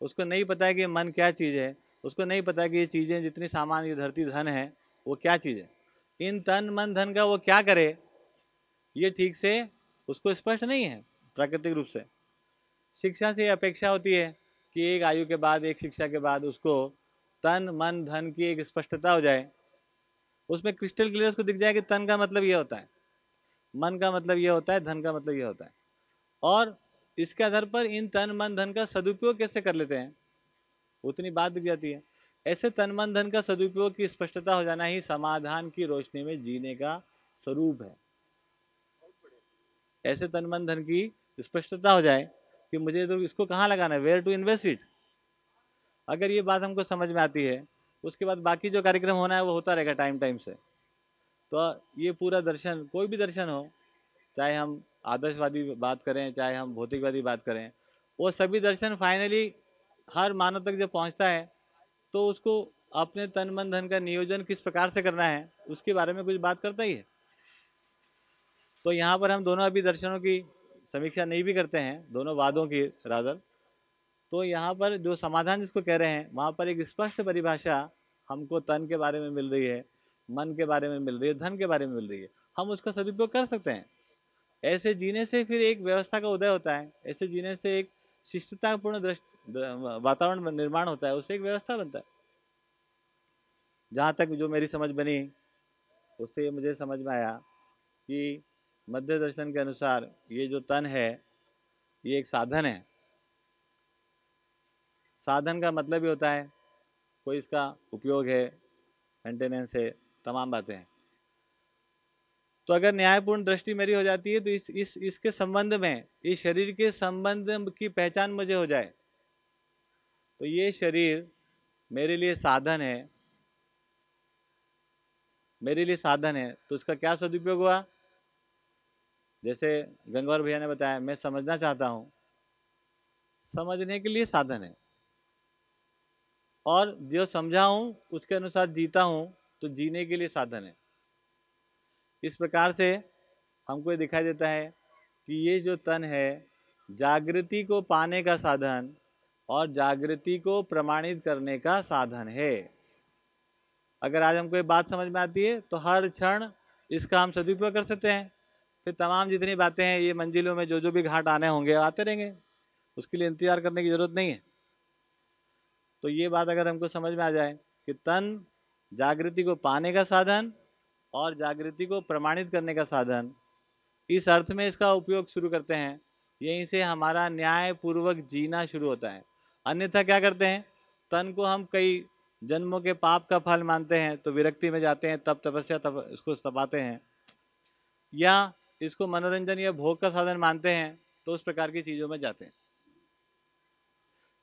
उसको नहीं पता है कि मन क्या चीज़ है, उसको नहीं पता कि ये चीज़ें जितनी सामान ये धरती धन है वो क्या चीज़ है। इन तन मन धन का वो क्या करे ये ठीक से उसको स्पष्ट नहीं है प्राकृतिक रूप से। शिक्षा से अपेक्षा होती है कि एक आयु के बाद, एक शिक्षा के बाद उसको तन मन धन की एक स्पष्टता हो जाए, उसमें क्रिस्टल क्लियर उसको दिख जाए कि तन का मतलब ये होता है, मन का मतलब ये होता है, धन का मतलब ये होता है। और इसके आधार पर इन तन मन धन का सदुपयोग कैसे कर लेते हैं उतनी बात दिख जाती है। ऐसे तन मन धन का सदुपयोग की स्पष्टता हो जाना ही समाधान की रोशनी में जीने का स्वरूप है। ऐसे तन मन धन की स्पष्टता हो जाए कि मुझे तो इसको कहाँ लगाना है, वेयर टू इन्वेस्ट इट। अगर ये बात हमको समझ में आती है उसके बाद बाकी जो कार्यक्रम होना है वो होता रहेगा टाइम टाइम से। तो ये पूरा दर्शन, कोई भी दर्शन हो, चाहे हम आदर्शवादी बात करें चाहे हम भौतिकवादी बात करें, वो सभी दर्शन फाइनली हर मानव तक जब पहुंचता है तो उसको अपने तन मन धन का नियोजन किस प्रकार से करना है उसके बारे में कुछ बात करता ही है। तो यहाँ पर हम दोनों अभी दर्शनों की समीक्षा नहीं भी करते हैं, दोनों वादों की रादर। तो यहाँ पर जो समाधान जिसको कह रहे हैं वहाँ पर एक स्पष्ट परिभाषा हमको तन के बारे में मिल रही है, मन के बारे में मिल रही है, धन के बारे में मिल रही है, हम उसका सदुपयोग कर सकते हैं। ऐसे जीने से फिर एक व्यवस्था का उदय होता है, ऐसे जीने से एक शिष्टतापूर्ण वातावरण निर्माण होता है, उससे एक व्यवस्था बनता है। जहाँ तक जो मेरी समझ बनी उससे मुझे समझ में आया कि मध्य दर्शन के अनुसार ये जो तन है ये एक साधन है। साधन का मतलब ही होता है कोई इसका उपयोग है, मेंटेनेंस है, तमाम बातें हैं। तो अगर न्यायपूर्ण दृष्टि मेरी हो जाती है तो इसके संबंध में, इस शरीर के संबंध की पहचान मुझे हो जाए तो ये शरीर मेरे लिए साधन है, मेरे लिए साधन है। तो उसका क्या सदुपयोग हुआ? जैसे गंगवार भैया ने बताया, मैं समझना चाहता हूँ, समझने के लिए साधन है, और जो समझा हूँ उसके अनुसार जीता हूँ तो जीने के लिए साधन है। इस प्रकार से हमको ये दिखाई देता है कि ये जो तन है जागृति को पाने का साधन और जागृति को प्रमाणित करने का साधन है। अगर आज हमको ये बात समझ में आती है तो हर क्षण इसका हम सदुपयोग कर सकते हैं। फिर तमाम जितनी बातें हैं ये मंजिलों में जो भी घाट आने होंगे आते रहेंगे, उसके लिए इंतजार करने की जरूरत नहीं है। तो ये बात अगर हमको समझ में आ जाए कि तन जागृति को पाने का साधन और जागृति को प्रमाणित करने का साधन, इस अर्थ में इसका उपयोग शुरू करते हैं, यहीं से हमारा न्याय पूर्वक जीना शुरू होता है। अन्यथा क्या करते हैं, तन को हम कई जन्मों के पाप का फल मानते हैं तो विरक्ति में जाते हैं, तप तपस्या तप इसको तपाते हैं, या इसको मनोरंजन या भोग का साधन मानते हैं तो उस प्रकार की चीज़ों में जाते हैं।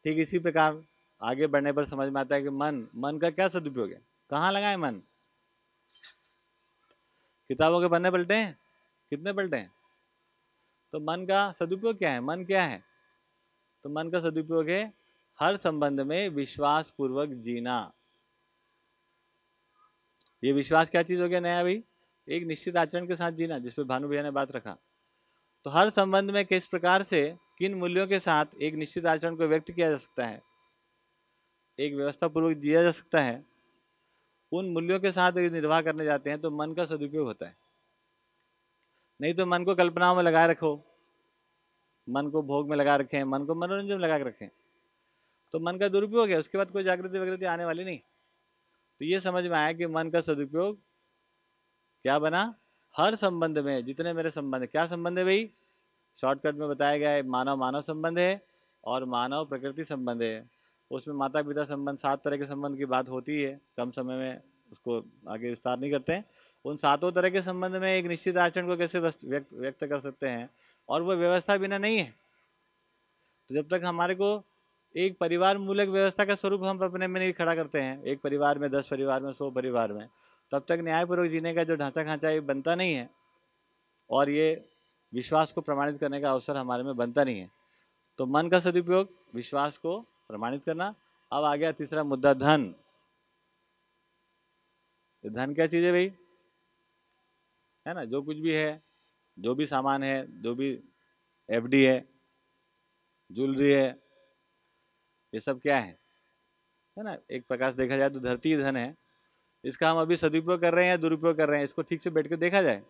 ठीक इसी प्रकार आगे बढ़ने पर समझ में आता है कि मन का क्या सदुपयोग है, कहाँ लगाए मन। किताबों के पन्ने पलटे हैं, कितने पलटे हैं? तो मन का सदुपयोग क्या है, मन क्या है? तो मन का सदुपयोग है हर संबंध में विश्वास पूर्वक जीना। ये विश्वास क्या चीज हो गया नया भाई? एक निश्चित आचरण के साथ जीना, जिस पे भानु भैया ने बात रखा। तो हर संबंध में किस प्रकार से किन मूल्यों के साथ एक निश्चित आचरण को व्यक्त किया जा सकता है, एक व्यवस्था पूर्वक जिया जा सकता है, उन मूल्यों के साथ यदि निर्वाह करने जाते हैं तो मन का सदुपयोग होता है। नहीं तो मन को कल्पनाओं में लगाए रखो, मन को भोग में लगा रखें, मन को मनोरंजन में लगा के रखें, तो मन का दुरुपयोग है, उसके बाद कोई जागृति वगृति आने वाली नहीं। तो ये समझ में आया कि मन का सदुपयोग क्या बना, हर संबंध में, जितने मेरे संबंध, क्या संबंध है भाई? शॉर्टकट में बताया गया है, मानव मानव संबंध है और मानव प्रकृति संबंध है। उसमें माता पिता संबंध, 7 तरह के संबंध की बात होती है, कम समय में उसको आगे विस्तार नहीं करते हैं। उन 7 तरह के संबंध में एक निश्चित आचरण को कैसे व्यक्त कर सकते हैं, और वो व्यवस्था बिना नहीं है। तो जब तक हमारे को एक परिवार मूलक व्यवस्था का स्वरूप हम अपने में नहीं खड़ा करते हैं, एक परिवार में, 10 परिवार में, 100 परिवार में, तब तक न्यायपूर्वक जीने का जो ढांचा खांचा ये बनता नहीं है, और ये विश्वास को प्रमाणित करने का अवसर हमारे में बनता नहीं है। तो मन का सदुपयोग, विश्वास को प्रमाणित करना। अब आ गया तीसरा मुद्दा, धन। धन क्या चीज है भाई? है ना, जो कुछ भी है, जो भी सामान है, जो भी एफडी है, ज्वेलरी है, ये सब क्या है ना, एक प्रकार से देखा जाए तो धरती धन है। इसका हम अभी सदुपयोग कर रहे हैं या दुरुपयोग कर रहे हैं, इसको ठीक से बैठ कर देखा जाए।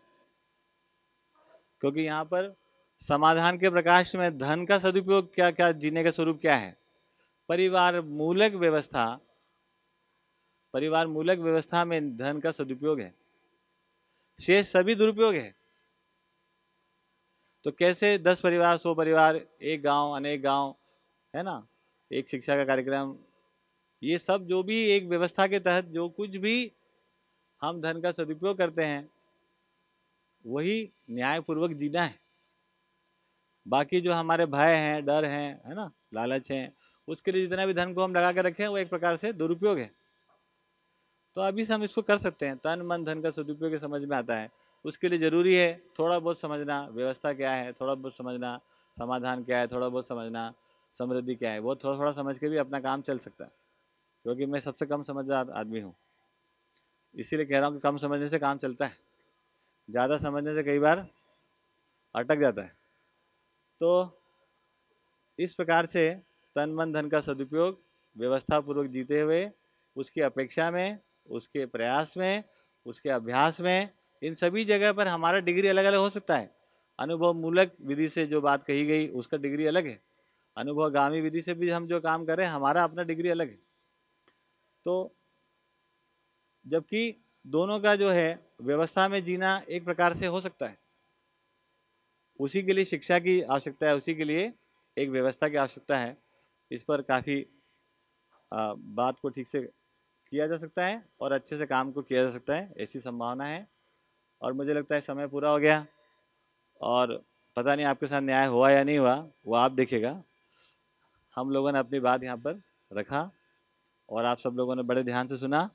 क्योंकि यहाँ पर समाधान के प्रकाश में धन का सदुपयोग क्या क्या, जीने का स्वरूप क्या है, परिवार मूलक व्यवस्था में धन का सदुपयोग है, शेष सभी दुरुपयोग है। तो कैसे 10 परिवार, 100 परिवार, एक गांव, अनेक गांव, है ना, एक शिक्षा का कार्यक्रम, ये सब जो भी एक व्यवस्था के तहत जो कुछ भी हम धन का सदुपयोग करते हैं वही न्यायपूर्वक जीना है। बाकी जो हमारे भय हैं, डर हैं, है ना, लालच हैं, उसके लिए जितना भी धन को हम लगा के रखें वो एक प्रकार से दुरुपयोग है। तो अभी से हम इसको कर सकते हैं, तन मन धन का सदुपयोग समझ में आता है। उसके लिए जरूरी है थोड़ा बहुत समझना व्यवस्था क्या है, थोड़ा बहुत समझना समाधान क्या है, थोड़ा बहुत समझना समृद्धि क्या है। वो थोड़ा थोड़ा समझ के भी अपना काम चल सकता है। क्योंकि मैं सबसे कम समझदार आदमी हूँ, इसीलिए कह रहा हूँ कि कम समझने से काम चलता है, ज़्यादा समझने से कई बार अटक जाता है। तो इस प्रकार से तन मन धन का सदुपयोग व्यवस्था पूर्वक जीते हुए, उसकी अपेक्षा में, उसके प्रयास में, उसके अभ्यास में, इन सभी जगह पर हमारा डिग्री अलग अलग हो सकता है। अनुभव मूलक विधि से जो बात कही गई उसका डिग्री अलग है, अनुभवगामी विधि से भी हम जो काम करें हमारा अपना डिग्री अलग है। तो जबकि दोनों का जो है व्यवस्था में जीना एक प्रकार से हो सकता है, उसी के लिए शिक्षा की आवश्यकता है, उसी के लिए एक व्यवस्था की आवश्यकता है। इस पर काफ़ी बात को ठीक से किया जा सकता है और अच्छे से काम को किया जा सकता है, ऐसी संभावना है। और मुझे लगता है समय पूरा हो गया और पता नहीं आपके साथ न्याय हुआ या नहीं हुआ, वो आप देखिएगा। हम लोगों ने अपनी बात यहाँ पर रखा और आप सब लोगों ने बड़े ध्यान से सुना,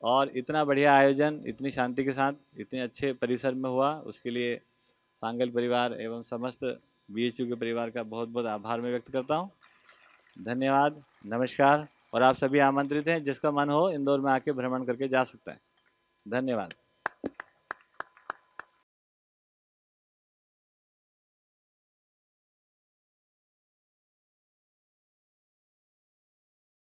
और इतना बढ़िया आयोजन इतनी शांति के साथ इतने अच्छे परिसर में हुआ, उसके लिए सांगल परिवार एवं समस्त BHU के परिवार का बहुत बहुत आभार मैं व्यक्त करता हूँ। धन्यवाद, नमस्कार। और आप सभी आमंत्रित हैं, जिसका मन हो इंदौर में आके भ्रमण करके जा सकता है। धन्यवाद।